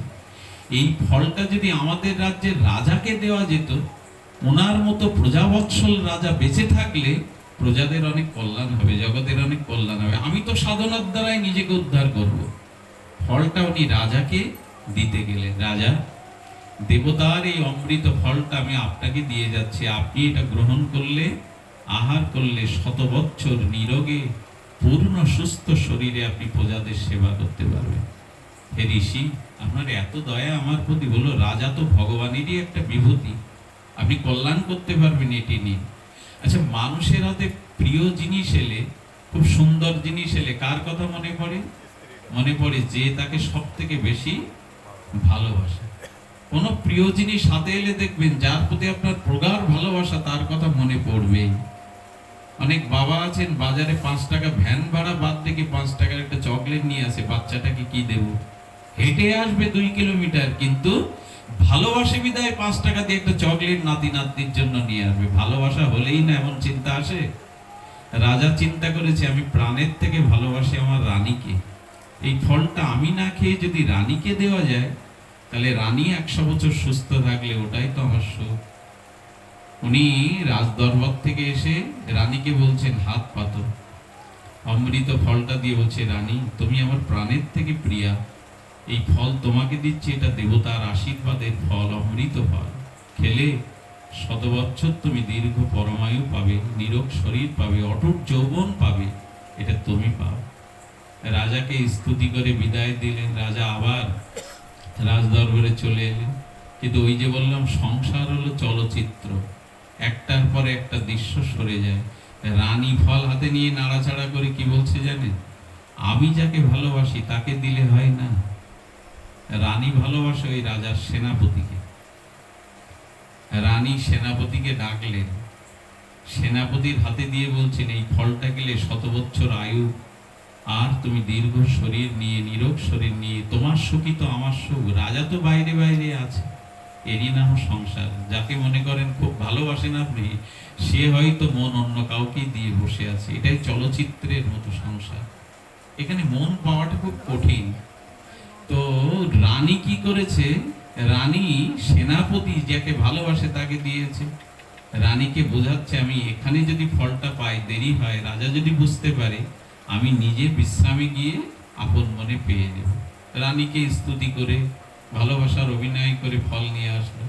এই ফলটা যদি আমাদের রাজ্যের রাজাকে দেওয়া যেত, ওনার মতো প্রজাবৎসল রাজা বেঁচে থাকলে প্রজাদের অনেক কল্যাণ হবে, জগতের অনেক কল্যাণ হবে। আমি তো সাধনার দ্বারাই নিজেকে উদ্ধার করব। ফলটা উনি রাজাকে দিতে গেলেন। রাজা, দেবতার এই অমৃত ফলটা আমি আপনাকে দিয়ে যাচ্ছি, আপনি এটা গ্রহণ করলে, আহার করলে 100 বছর নিরোগে পূর্ণ সুস্থ শরীরে আপনি প্রজাদের সেবা করতে পারবেন। হে ঋষি, আপনার এত দয়া আমার প্রতি। বলল, রাজা তো ভগবানেরই একটা বিভূতি, আপনি কল্যাণ করতে পারবেন, এটি নিন। আচ্ছা, মানুষের হাতে প্রিয় জিনিস এলে, খুব সুন্দর জিনিস এলে কার কথা মনে পড়ে? মনে পড়ে যে তাকে সব থেকে বেশি ভালোবাসে। কোন প্রিয় জিনিস হাতে এলে দেখবেন যার প্রতি আপনার প্রগাঢ় ভালোবাসা, তার কথা মনে পড়বে। অনেক বাবা আছেন, বাজারে 5 টাকা ভ্যান ভাড়া বাদ থেকে 5 টাকার একটা চকলেট নিয়ে আসে, বাচ্চাটাকে কি দেব? হেঁটে আসবে 2 কিলোমিটার, কিন্তু ভালোবাসে বিদায় 5 টাকা দিয়ে একটা চকলেট নাতি নাতনির জন্য নিয়ে আসবে। ভালোবাসা হলেই না এমন চিন্তা আসে। রাজা চিন্তা করেছে, আমি প্রাণের থেকে ভালোবাসি আমার রানীকে, এই ফলটা আমি না খেয়ে যদি রানীকে দেওয়া যায়, তাহলে রানী 100 বছর সুস্থ থাকলে ওটাই তো আমার সুখ। উনি রাজদরবার থেকে এসে রানীকে বলছেন, হাত পাতো। অমৃত ফলটা দিয়ে বলছে, রানী তুমি আমার প্রাণের থেকে প্রিয়া, এই ফল তোমাকে দিচ্ছি, এটা দেবতার আশীর্বাদের ফল, অমৃত ফল। খেলে 100 বছর তুমি দীর্ঘ পরমায়ু পাবে, নিরোগ শরীর পাবে, অটুট যৌবন পাবে, এটা তুমি পাও। রাজাকে স্তুতি করে বিদায় দিলেন। রাজা আবার রাজদরবারে চলে এলেন। কিন্তু ওই যে বললাম, সংসার হলো চলচ্চিত্র, একটার পরে একটা দৃশ্য সরে যায়। রানী ফল হাতে নিয়ে নাড়াচাড়া করে কি বলছে জানেন? আমি যাকে ভালোবাসি তাকে দিলে হয় না। রানী ভালোবাসে ওই রাজার সেনাপতিকে। রানী সেনাপতিকে ডাকলেন, সেনাপতির হাতে দিয়ে বলছেন, এই ফলটা গেলে 100 বছর আয়ু, আর তুমি দীর্ঘ শরীর নিয়ে, নিরোগ শরীর নিয়ে, তোমার সুখই তো আমার সুখ। রাজা তো বাইরে বাইরে আছে, এরই নাম সংসার। যাকে মনে করেন খুব ভালোবাসেন আপনি, সে হয়তো মন অন্য কাউকে দিয়ে বসে আছে। এটাই চলচ্চিত্রের মতো সংসার, এখানে মন পাওয়াটা খুব কঠিন। তো রানী কি করেছে? রানী সেনাপতি যাকে ভালোবাসে তাকে দিয়েছে। রানীকে বোঝাচ্ছে, আমি এখানে যদি ফলটা পাই, দেরি হয়, রাজা যদি বুঝতে পারে, আমি নিজে বিশ্রামে গিয়ে আপন মনে পেয়ে নেব। রানীকে স্তুতি করে, ভালোবাসার অভিনয় করে ফল নিয়ে আসলো।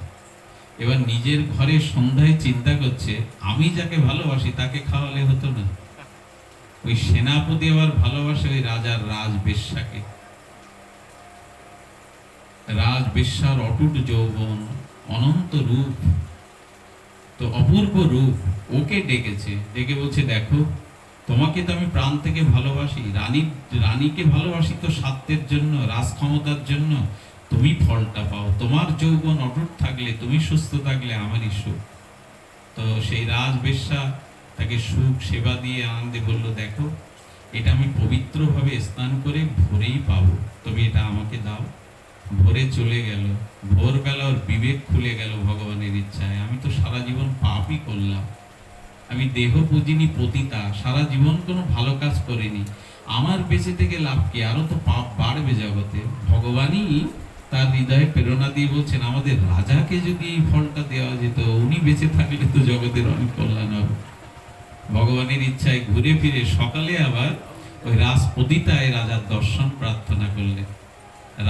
এবার নিজের ঘরে সন্ধ্যায় চিন্তা করছে, আমি যাকে ভালোবাসি তাকে খাওয়ালে হতো না? ওই সেনাপতি আবার ভালোবাসে ওই রাজার রাজবেশ্যাকে। রাজবেশ্যার অটুট যৌবন, অনন্ত রূপ, তো অপূর্ব রূপ, ওকে ডেকেছে, ডেকে বলছে, দেখো তোমাকে তো আমি প্রাণ থেকে ভালোবাসি, রানীকে ভালোবাসি তো স্বার্থের জন্য, রাজ ক্ষমতার জন্য। তুমি ফলটা পাও, তোমার যৌবন অটুট থাকলে, তুমি সুস্থ থাকলে আমারই সুখ। তো সেই রাজবেশ্যা তাকে সুখ সেবা দিয়ে আনন্দে বলল, দেখো এটা আমি পবিত্রভাবে স্নান করে ভোরেই পাবো, তুমি এটা আমাকে দাও। ভোরে চলে গেল। ভোরবেলা ওর বিবেক খুলে গেল ভগবানের ইচ্ছায়, আমি তো সারা জীবন পাপই করলাম, আমি দেহ পুজিনি পতিতা, সারা জীবন কোনো ভালো কাজ করিনি, আমার বেঁচে থেকে লাভ কি? আরো তো পাপ বাড়বে জগতে। ভগবানই তার হৃদয়ে প্রেরণা দিয়ে বলছেন, আমাদের রাজাকে যদি এই ফলটা দেওয়া যেত, উনি বেঁচে থাকলে তো জগতের অনেক কল্যাণ হবে। ভগবানের ইচ্ছায় ঘুরে ফিরে সকালে আবার ওই রাজপতিতায় রাজার দর্শন প্রার্থনা করলেন।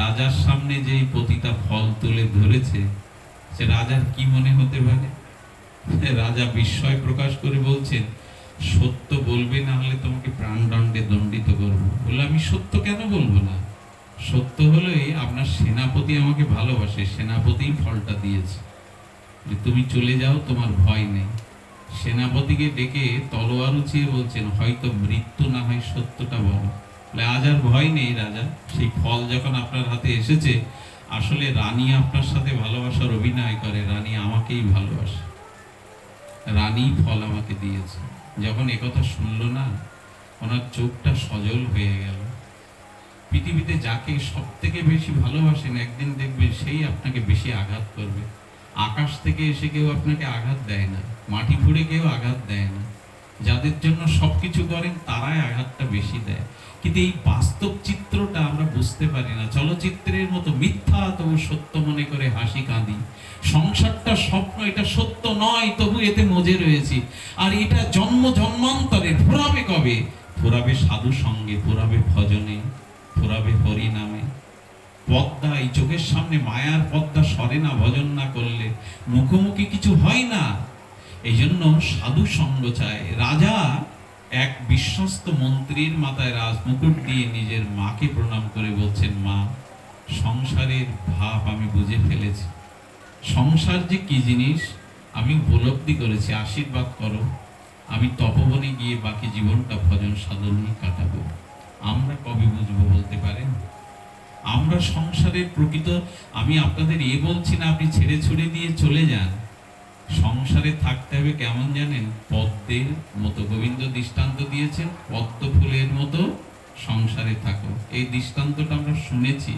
রাজার সামনে যে পতিতা ফল তুলে ধরেছে, সে রাজার কি মনে হতে পারে? রাজা বিস্ময় প্রকাশ করে বলছেন, সত্য বলবে, না হলে তোমাকে প্রাণদণ্ডে দণ্ডিত করবো। বলে, আমি সত্য কেন বলবো না? সত্য হলেই আপনার সেনাপতি আমাকে ভালোবাসে, সেনাপতি ফলটা দিয়েছে, তুমি চলে যাও, তোমার ভয় নেই। সেনাপতিকে ডেকে তলোয়ার উঁচিয়ে বলছেন, হয়তো মৃত্যু না হয় সত্যটা বলো। আজ আর ভয় নেই রাজা, সেই ফল যখন আপনার হাতে এসেছে, আসলে রানী আপনার সাথে ভালোবাসার অভিনয় করে, রানী আমাকেই ভালোবাসে, রানী ফল আমাকে দিয়েছে। যখন একথা শুনলো না, ওনার চোখটা সজল হয়ে গেল। পৃথিবীতে যাকে সব থেকে বেশি ভালোবাসেন, একদিন দেখবেন সেই আপনাকে বেশি আঘাত করবে। আকাশ থেকে এসে কেউ আপনাকে আঘাত দেয় না, মাটি ফুঁড়ে কেউ আঘাত দেয় না, যাদের জন্য সবকিছু করেন তারাই আঘাতটা বেশি দেয়। কিন্তু এই বাস্তব চিত্রটা আমরা বুঝতে পারি না। চলচ্চিত্রের মতো মিথ্যা তবু সত্য মনে করে হাসি কাঁদি। সংসারটা স্বপ্ন, এটা সত্য নয়, তবু এতে মজে রয়েছি। আর এটা জন্ম জন্মান্তরে ফুরাবে কবে? ফুরাবে সাধু সঙ্গে, ফুরাবে ভজনে, ফুরাবে হরি নামে। পদ্মা, এই চোখের সামনে মায়ার পদ্মা সরে না ভজন না করলে, মুখোমুখি কিছু হয় না। এই জন্য সাধু সঙ্গ চায়। রাজা এক বিশ্বস্ত মন্ত্রীর মাথায় রাজমুকুট দিয়ে নিজের মাকে প্রণাম করে বলছেন, মা, সংসারের ভাব আমি বুঝে ফেলেছি, সংসার যে কি জিনিস আমি উপলব্ধি করেছি, আশীর্বাদ করো, আমি তপবনে গিয়ে বাকি জীবনটা ভজন সাধনেই কাটাবো। আমরা কবে বুঝবো বলতে পারেন? আমরা সংসারের প্রকৃত, আমি আপনাদের বলছি না আপনি ছেড়ে ছুড়ে দিয়ে চলে যান। সংসারে থাকতে হবে কেমন জানেন? পদ্মের মতো। গোবিন্দ দৃষ্টান্ত দিয়েছেন, পদ্ম ফুলের মতো সংসারে থাকো। এই দৃষ্টান্তটা আমরা শুনেছি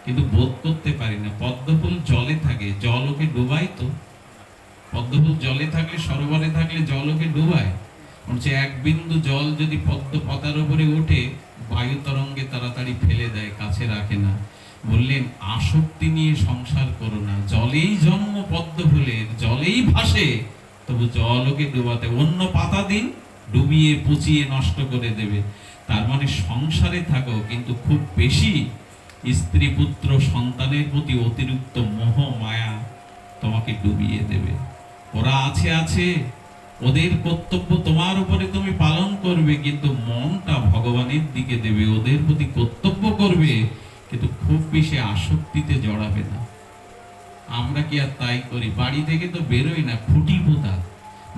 কিন্তু বোধ করতে পারি না। পদ্ম ফুল জলে থাকে, জল ওকে ডুবায় তো। পদ্ম ফুল জলে থাকলে, সরোবরে থাকলে জল ওকে ডুবায়। বলছে এক বিন্দু জল যদি পদ্ম পাতার উপরে ওঠে, বায়ু তরঙ্গে তাড়াতাড়ি ফেলে দেয়, কাছে রাখে না। বললেন আসক্তি নিয়ে সংসার করো না। জলেই জন্ম পদ্ম ফুলের, জলেই ভাসে, তবু জল ওকে ডুবাতে, অন্য পাতা দিন ডুবিয়ে পুচিয়ে নষ্ট করে দেবে। তার মানে সংসারে থাকো কিন্তু খুব বেশি স্ত্রী পুত্র সন্তানের প্রতি অতিরিক্ত মোহ মায়া তোমাকে ডুবিয়ে দেবে। ওরা আছে আছে, ওদের কর্তব্য তোমার উপরে তুমি পালন করবে, কিন্তু মনটা ভগবানের দিকে দেবে। ওদের প্রতি কর্তব্য করবে কিন্তু খুব বেশি আসক্তিতে জড়াবে না। আমরা কি আর তাই করি? বাড়ি থেকে তো বেরোই না, খুঁটি পোতা।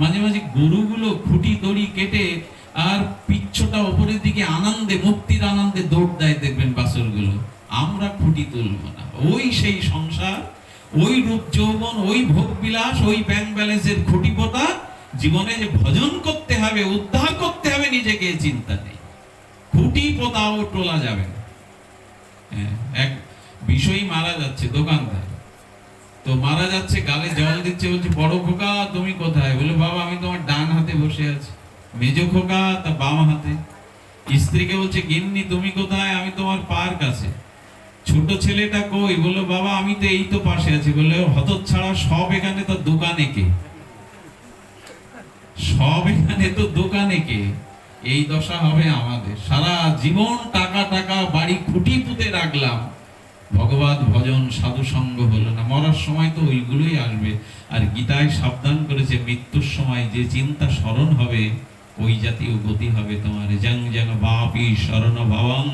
মাঝে মাঝে গরুগুলো খুঁটি দড়ি কেটে আর পিচ্ছটা উপরের দিকে আনন্দে, মুক্তির আনন্দে দৌড় দেয়, দেখবেন বাছুরগুলো। আমরা খুঁটি তুলবো না। ওই সেই সংসার, ওই রূপ যৌবন, ওই ভোগ বিলাস, ওই ব্যাংক ব্যালেন্সের খুঁটি পোতা। জীবনে যে ভজন করতে হবে, উদ্ধার করতে হবে নিজেকে, চিন্তা নেই। খুঁটি পোতাও তোলা যাবে না। এক বিষয় মারা যাচ্ছে, দোকানদার তো মারা যাচ্ছে, গালে জল দিচ্ছে, বলছে বড় খোকা তুমি কোথায়? বলে বাবা আমি তোমার ডান হাতে বসে আছি। মেজ খোকা তা বাম হাতে। স্ত্রীকে বলছে গিন্নি তুমি কোথায়? আমি তোমার পার কাছে। ছোট ছেলেটা কই? বললো বাবা আমি তো এই তো পাশে আছি। বললে হতচ্ছাড়া, সব এখানে তো দোকানে কে? সব এখানে তো দোকানে কে? এই দশা হবে আমাদের। সারা জীবন টাকা টাকা বাড়ি খুঁটি পুঁতে রাখলাম, ভগবত ভজন সাধু সঙ্গ হলো না। মরার সময় তো ওইগুলোই আসবে। আর গীতায় সাবধান করেছে, মৃত্যুর সময় যে চিন্তা স্মরণ হবে ওই জাতীয় গতি হবে তোমার। জং জং বাপি শরণ ভাবং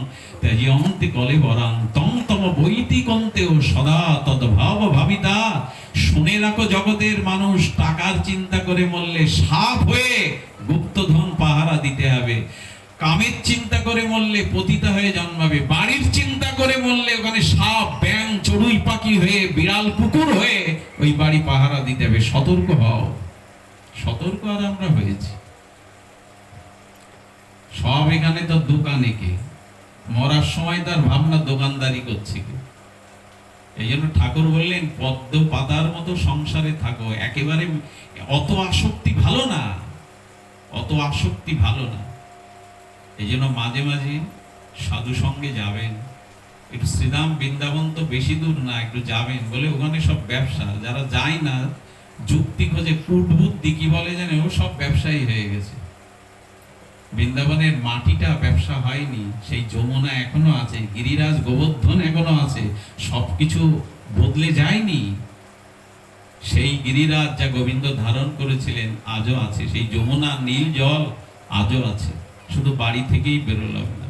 ত্যাজ্যন্তি কলেবরং তং তম বৈতিকন্তেও সদা তদ্ভাব ভাবিতা। শুনে রাখো জগতের মানুষ, টাকার চিন্তা করে মরলে সাপ হয়ে গুপ্তধন পাহারা দিতে হবে। কামের চিন্তা করে মরলে পতিতা হয়ে জন্মাবে। বাড়ির চিন্তা করে মরলে ওখানে সাপ ব্যাং চড়ুই পাখি হয়ে, বিড়াল কুকুর হয়ে ওই বাড়ি পাহারা দিতে হবে। সতর্ক হও। সতর্ক আর আমরা হয়েছি। সব এখানে তো দোকানে কে? মরার সময় তার ভাবনা দোকানদারি করছে কে? এই জন্য ঠাকুর বললেন পদ্ম পাতার মতো সংসারে থাকো। একেবারে অত আসক্তি ভালো না, অত আসক্তি ভালো না। এই জন্য মাঝে মাঝে সাধু সঙ্গে যাবেন। একটু শ্রীরাম বৃন্দাবন তো বেশি দূর না, একটু যাবেন। বলে ওখানে সব ব্যবসা, যারা যায় না যুক্তি খোঁজে, কূট বুদ্ধি কি বলে জানে, ও সব ব্যবসায়ী হয়ে গেছে। বৃন্দাবনের মাটিটা ব্যবসা হয়নি, সেই যমুনা এখনো আছে, গিরিরাজ গোবর্ধন এখনো আছে, সবকিছু বদলে যায়নি। সেই গিরিরাজ যা গোবিন্দ ধারণ করেছিলেন আজও আছে, সেই যমুনা নীল জল আজও আছে, শুধু বাড়ি থেকেই বেরোলাম না।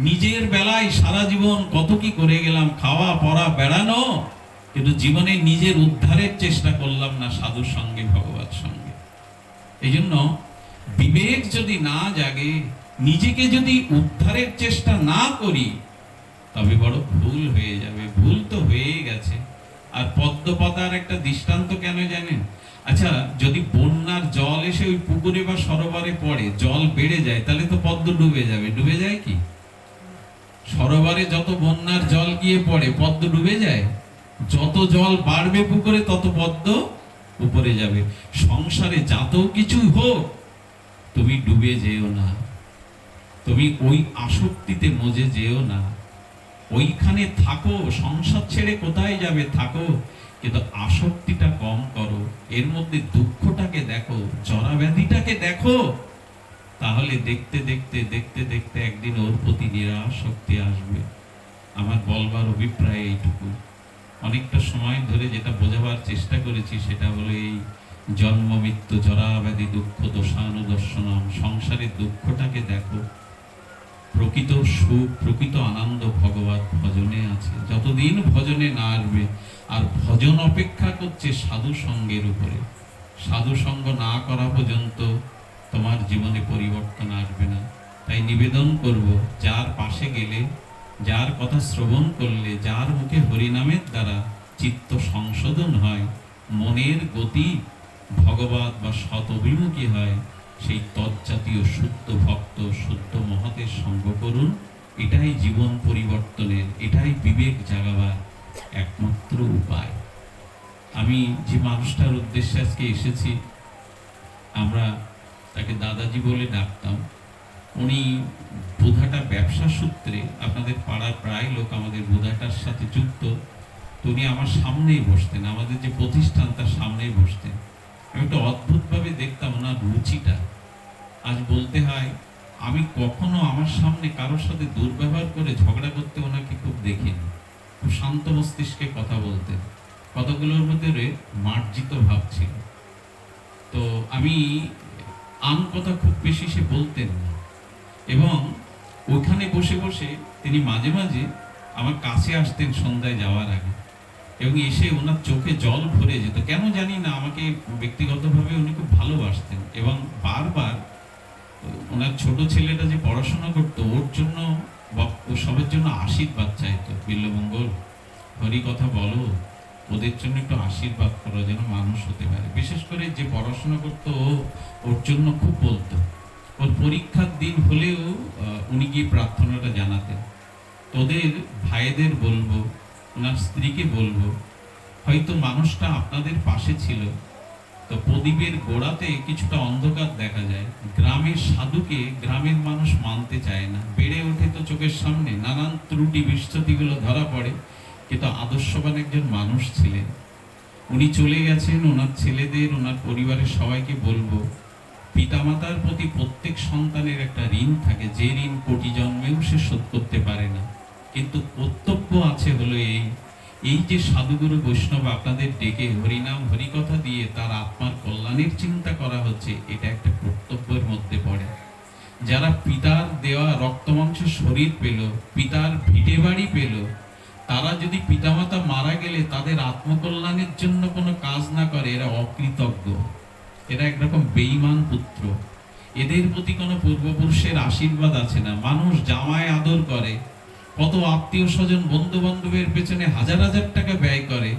নিজের বেলায় সারা জীবন কত কি করে গেলাম, খাওয়া পড়া বেড়ানো, কিন্তু জীবনে নিজের উদ্ধারের চেষ্টা করলাম না সাধুর সঙ্গে, ভগবত সঙ্গে। এই জন্য বিবেক যদি না জাগে, নিজেকে যদি উদ্ধারের চেষ্টা না করি, তবে বড় ভুল হয়ে যাবে। ভুল তো হয়েই গেছে। আর পদ্ম পাতার একটা দৃষ্টান্ত কেন জানেন? আচ্ছা, যদি বন্যার জল এসে ওই পুকুরে বা সরোবরে পড়ে, জল বেড়ে যায়, তাহলে তো পদ্ম ডুবে যাবে। ডুবে যায় কি? সরোবরে যত বন্যার জল গিয়ে পড়ে, পদ্ম ডুবে যায়? যত জল বাড়বে পুকুরে, তত পদ্ম উপরে যাবে। সংসারে যত কিছু হোক, তুমি ডুবে যেও না, তুমি ওই আসক্তিতে মজে যেও না। ওইখানে থাকো, সংসার ছেড়ে কোথায় যাবে থাকো, কিন্তু আসক্তিটা কম করো। এর মধ্যে দুঃখটাকে দেখো, জরা ব্যাধিটাকে দেখো, তাহলে দেখতে দেখতে দেখতে দেখতে একদিন ওর প্রতি নিরাসক্তি আসবে। আমার বলবার অভিপ্রায় এইটুকু। অনেকটা সময় ধরে যেটা বোঝাবার চেষ্টা করেছি সেটা হলো এই জন্ম মৃত্যু জরা ব্যাধি দুঃখ দোষানুদর্শনম, সংসারের দুঃখটাকে দেখো, প্রকৃত সুখ প্রকৃত আনন্দ ভগবত ভজনে আছে। যতদিন ভজনে না আসবে, আর ভজন অপেক্ষা করছে সাধু সঙ্গের উপরে। সাধু সঙ্গ না করা পর্যন্ত তোমার জীবনে পরিবর্তন আসবে না। তাই নিবেদন করব, যার পাশে গেলে, যার কথা শ্রবণ করলে, যার মুখে হরিনামের দ্বারা চিত্ত সংশোধন হয়, মনের গতি ভগবত বা সৎ অভিমুখী হয়, সেই তজ্জাতীয় শুদ্ধ ভক্ত শুদ্ধ মহতের সঙ্গ করুন। এটাই জীবন পরিবর্তনের, এটাই বিবেক জাগাবার একমাত্র উপায়। আমি যে মানুষটার উদ্দেশ্যে আজকে এসেছি, আমরা তাকে দাদাজি বলে ডাকতাম। উনি বুধাটা ব্যবসা সূত্রে, আপনাদের পাড়ার প্রায় লোক আমাদের বুধাটার সাথে যুক্ত, তো উনি আমার সামনেই বসতেন, আমাদের যে প্রতিষ্ঠান তার সামনেই বসতেন। আমি একটু অদ্ভুতভাবে দেখতাম ওনার রুচিটা। আজ বলতে হয়, আমি কখনো আমার সামনে কারোর সাথে দুর্ব্যবহার করে ঝগড়া করতে ওনাকে খুব দেখিনি। খুব শান্ত মস্তিষ্কে কথা বলতেন, কথাগুলোর মধ্যে মার্জিত ভাব ছিল। তো আমি কথা খুব বেশি সে বলতেন না, এবং ওখানে বসে বসে তিনি মাঝে মাঝে আমার কাছে আসতেন সন্ধ্যায় যাওয়ার আগে, এবং এসে ওনার চোখে জল ভরে যেত। কেন জানি না, আমাকে ব্যক্তিগতভাবে উনি খুব ভালোবাসতেন, এবং বারবার ওনার ছোট ছেলেটা যে পড়াশোনা করতো ওর জন্য ও সবার জন্য আশীর্বাদ চাইতো, বিল্লমঙ্গল হরি কথা বলো, ওদের জন্য একটু আশীর্বাদ করো যেন মানুষ হতে পারে। বিশেষ করে যে পড়াশোনা করতো ওর জন্য খুব বলতো। ওর পরীক্ষার দিন হলেও উনি গিয়ে প্রার্থনাটা জানাতেন। তোদের ভাইদের বলবো, ওনার স্ত্রীকে বলবো, হয়তো মানুষটা আপনাদের পাশে ছিল, তো প্রদীপের গোড়াতে কিছুটা অন্ধকার দেখা যায়। গ্রামের সাধুকে গ্রামের মানুষ মানতে চায় না, বেড়ে ওঠে তো চোখের সামনে, নানান ত্রুটি বিচ্যুতিগুলো ধরা পড়ে, কিন্তু আদর্শবান একজন মানুষ ছিলেন। উনি চলে গেছেন, ওনার ছেলেদের, ওনার পরিবারের সবাইকে বলবো, পিতামাতার প্রতি প্রত্যেক সন্তানের একটা ঋণ থাকে, যে ঋণ কোটি জন্মেও সে শোধ করতে পারে না। কিন্তু কর্তব্য আছে হলো এই যে সাধুগুরু বৈষ্ণব আপনাদের ডেকে হরিনাম হরিকথা দিয়ে তার আত্মার কল্যাণের চিন্তা করা হচ্ছে, এটা একটা কর্তব্যের মধ্যে পড়ে। যারা পিতার দেওয়া রক্তমাংসের শরীর পেল, পিতার ভিটে বাড়ি পেল, তারা যদি পিতামাতা মারা গেলে তাদের আত্মকল্যাণের জন্য কোনো কাজ না করে, এরা অকৃতজ্ঞ, এরা একরকম বেঈমান পুত্র। এদের প্রতি কোনো পূর্বপুরুষের আশীর্বাদ আছে না। মানুষ জামায় আদর করে, কত আত্মীয় স্বজন বন্ধু বান্ধবের পেছনে হাজার হাজার টাকা ব্যয় করে,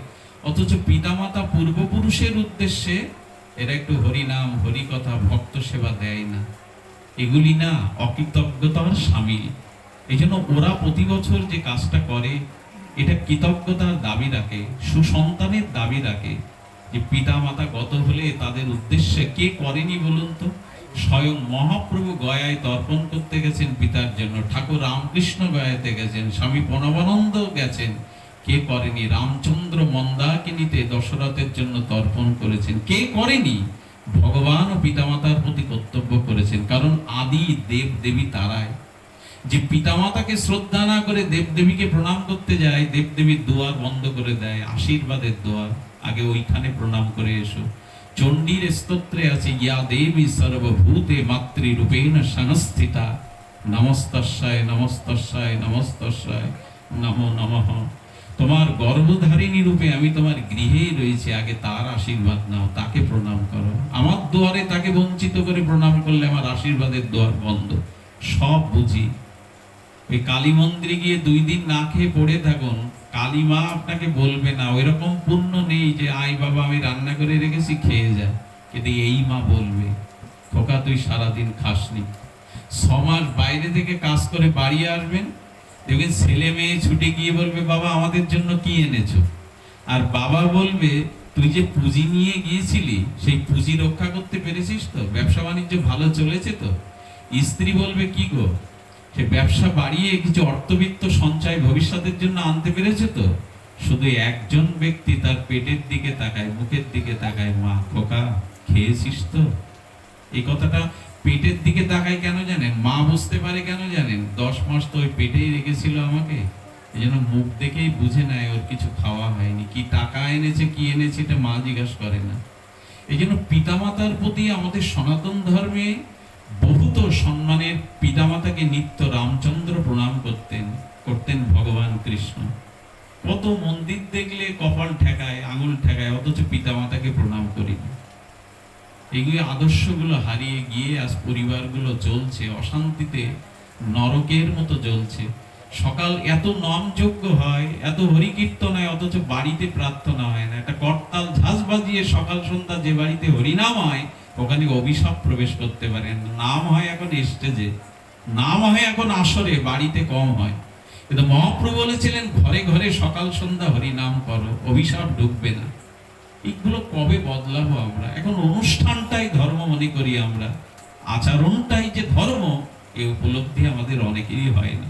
অথচ পিতামাতা পূর্বপুরুষের উদ্দেশ্যে এরা একটু হরিনাম হরিকথা ভক্ত সেবা দেয় না। এগুলি না অকৃতজ্ঞতার সামিল। এই জন্য ওরা প্রতি বছর যে কাজটা করে, এটা কৃতজ্ঞতার দাবি রাখে, সুসন্তানের দাবি রাখে, যে পিতা মাতা গত হলে তাদের উদ্দেশ্যে কে করেনি বলুন তো? স্বয়ং মহাপ্রভু গয়ায় তর্পণ করতে গেছেন পিতার জন্য, ঠাকুর রামকৃষ্ণ গয়াতে গেছেন, স্বামী প্রণবানন্দ গেছেন, কে করেনি? রামচন্দ্র মন্দাকিনীতে দশরথের জন্য তর্পণ করেছেন, কে করেনি? ভগবান ও পিতামাতার প্রতি কর্তব্য করেছেন। কারণ আদি দেব দেবী তারাই। যে পিতামাতাকে শ্রদ্ধা না করে দেবদেবীকে প্রণাম করতে যায়, দেবদেবীর দুয়ার বন্ধ করে দেয়, আশীর্বাদের দুয়ার। আগে ওইখানে প্রণাম করে এসো। চণ্ডীর স্তোত্রে আছে, ইয়া দেবী সর্বভূতে মাতৃরূপেণ সংস্থিতা, নমস্তস্যায় নমস্তস্যায় নমস্তস্যায় নমো নমঃ। তোমার গর্ভধারিণী রূপে আমি তোমার গৃহেই রয়েছি, আগে তার আশীর্বাদ নাও, তাকে প্রণাম করো। আমার দুয়ারে তাকে বঞ্চিত করে প্রণাম করলে আমার আশীর্বাদের দুয়ার বন্ধ। সব বুঝি। ওই কালী মন্দিরে গিয়ে 2 দিন না খেয়ে পড়ে থাকুন, কালী মা আপনাকে বলবে না, ওই রকম পুণ্য নেই যে আই বাবা আমি রান্না করে রেখেছি খেয়ে যা, কিন্তু এই মা বলবে, খোকা তুই সারাদিন খাসনি। 6 মাস বাইরে থেকে কাজ করে বাড়ি আসবেন, দেখবেন ছেলে মেয়ে ছুটে গিয়ে বলবে, বাবা আমাদের জন্য কি এনেছো? আর বাবা বলবে, তুই যে পুঁজি নিয়ে গিয়েছিলি সেই পুঁজি রক্ষা করতে পেরেছিস তো? ব্যবসা বাণিজ্য ভালো চলেছে তো? স্ত্রী বলবে, কি গো সে ব্যবসা বাড়িয়ে কিছু অর্থবিত্ত সঞ্চয় ভবিষ্যতের জন্য আনতে পেরেছে তো? শুধু একজন ব্যক্তি তার পেটের দিকে তাকায়, মুখের দিকে তাকায়, মা খোকা খেয়েছিস তো? এই কথাটা পেটের দিকে তাকায় কেন জানেন? মা বুঝতে পারে কেন জানেন? 10 মাস তো ওই পেটেই রেখেছিল আমাকে, এই জন্য মুখ দেখেই বুঝে নেয় ওর কিছু খাওয়া হয়নি, কি টাকা এনেছে কি এনেছে এটা মা জিজ্ঞাসা করে না। এই জন্য পিতামাতার প্রতি আমাদের সনাতন ধর্মে বহুত সম্মানের। পিতামাতাকে নিত্য রামচন্দ্র প্রণাম করতেন, করতেন ভগবান কৃষ্ণ। কত মন্দির দেখলে কপাল ঠেকায়, আঙুল ঠেকায়, অথচ পিতামাতাকে প্রণাম করি না। এগুলি আদর্শগুলো হারিয়ে গিয়ে আজ পরিবারগুলো চলছে অশান্তিতে, নরকের মতো জ্বলছে। সকাল এত নামযজ্ঞ হয়, এত হরিকীর্তন হয়, অথচ বাড়িতে প্রার্থনা হয় না। একটা করতাল ঝাঁজ বাজিয়ে সকাল সন্ধ্যা যে বাড়িতে হরিনাম হয় ওখানে অভিশাপ প্রবেশ করতে পারে। নাম হয় এখন স্টেজে, নাম হয় এখন আসরে, বাড়িতে কম হয়। কিন্তু মহাপ্রভু বলেছিলেন ঘরে ঘরে সকাল সন্ধ্যা হরিনাম করো, অভিশাপ ঢুকবে না। এগুলো কবে বদলাবো আমরা? এখন অনুষ্ঠানটাই ধর্ম মনে করি আমরা, আচরণটাই যে ধর্ম, এই উপলব্ধি আমাদের অনেকেরই হয় না।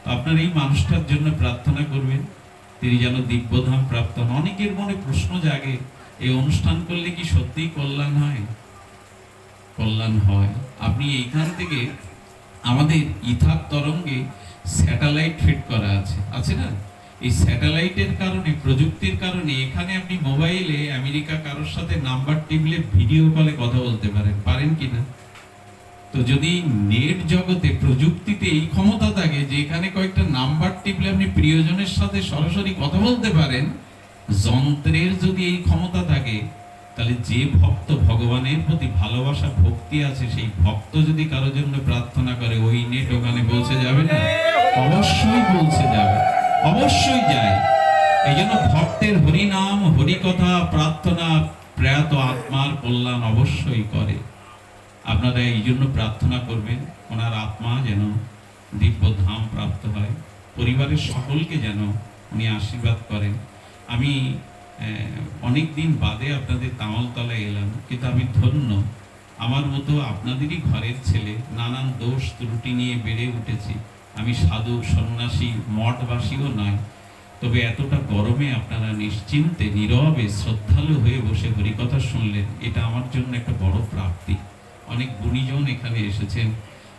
তো আপনার এই মানুষটার জন্য প্রার্থনা করবেন, তিনি যেন দিব্যধাম প্রাপ্ত হন। অনেকের মনে প্রশ্ন জাগে, এই অনুষ্ঠান করলে কি সত্যিই কল্যাণ হয়? কল্যাণ হয়। আপনি এইখান থেকে আমাদের ইথার তরঙ্গে স্যাটেলাইট ফিট করা আছে না? এই স্যাটেলাইটের কারণে, প্রযুক্তির কারণে এখানে আপনি মোবাইলে আমেরিকা কারোর সাথে নাম্বার টিপলে ভিডিও কলে কথা বলতে পারেন কিনা? তো যদি নেট জগতে, প্রযুক্তিতে এই ক্ষমতা থাকে যে এখানে কয়েকটা নাম্বার টিপলে আপনি প্রিয়জনের সাথে সরাসরি কথা বলতে পারেন, যন্ত্রের যদি এই ক্ষমতা থাকে, তাহলে যে ভক্ত ভগবানের প্রতি ভালোবাসা ভক্তি আছে, সেই ভক্ত যদি কারোর জন্য প্রার্থনা করে, ওই নেট ওখানে পৌঁছে যাবে না? অবশ্যই পৌঁছে যাবে, অবশ্যই যায়। এই জন্য ভক্তের হরিনাম, হরিকথা, প্রার্থনা প্রয়াত আত্মার কল্যাণ অবশ্যই করে। আপনারা এই জন্য প্রার্থনা করবেন, ওনার আত্মা যেন দিব্য ধাম প্রাপ্ত হয়, পরিবারের সকলকে যেন উনি আশীর্বাদ করেন। আমি অনেক দিন বাদে আপনাদের তামালতলায় এলাম, কিন্তু আমি ধন্য, আমার মতো আপনাদেরই ঘরের ছেলে, নানান দোষ ত্রুটি নিয়ে বেড়ে উঠেছি। আমি সাধু সন্ন্যাসী মঠবাসীও নয়, তবে এতটা গরমে আপনারা নিশ্চিন্তে নীরবে শ্রদ্ধালু হয়ে বসে হরিকথা শুনলেন, এটা আমার জন্য একটা বড় প্রাপ্তি। অনেক গুণীজন এখানে এসেছেন,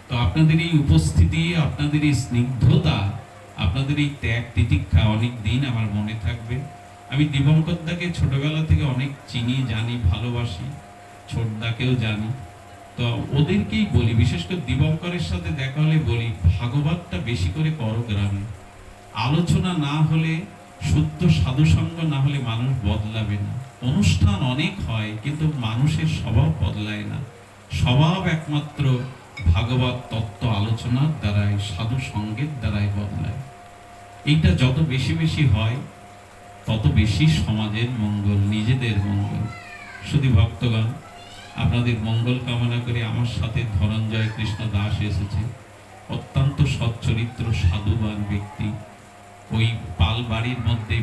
তো আপনাদের এই উপস্থিতি, আপনাদের এই স্নিগ্ধতা, আপনাদের এই ত্যাগ তিতিক্ষা অনেক দিন আমার মনে থাকবে। আমি দিবঙ্কর দাকে ছোটবেলা থেকে অনেক চিনি, জানি, ভালোবাসি, ছোটদাকেও জানি। তো ওদেরকেই বলি, বিশেষ করে দিবঙ্করের সাথে দেখা হলে বলি, ভাগবতটা বেশি করে করো গ্রামে। আলোচনা না হলে, শুদ্ধ সাধুসঙ্গ না হলে মানুষ বদলাবে না। অনুষ্ঠান অনেক হয়, কিন্তু মানুষের স্বভাব বদলায় না। স্বভাব একমাত্র ভাগবত তত্ত্ব আলোচনার দ্বারাই, সাধু সঙ্গের দ্বারাই বদলায়। এইটা যত বেশি বেশি হয়, তত বেশি সমাজের মঙ্গল, নিজেদের মঙ্গল। শুধু ভক্তগণ, আপনাদের মঙ্গল কামনা করে আমার সাথে ধনঞ্জয় কৃষ্ণ দাস এসেছে। অত্যন্ত সচ্চরিত্র সাধুবান ব্যক্তি। ওই পাল বাড়ির মধ্যে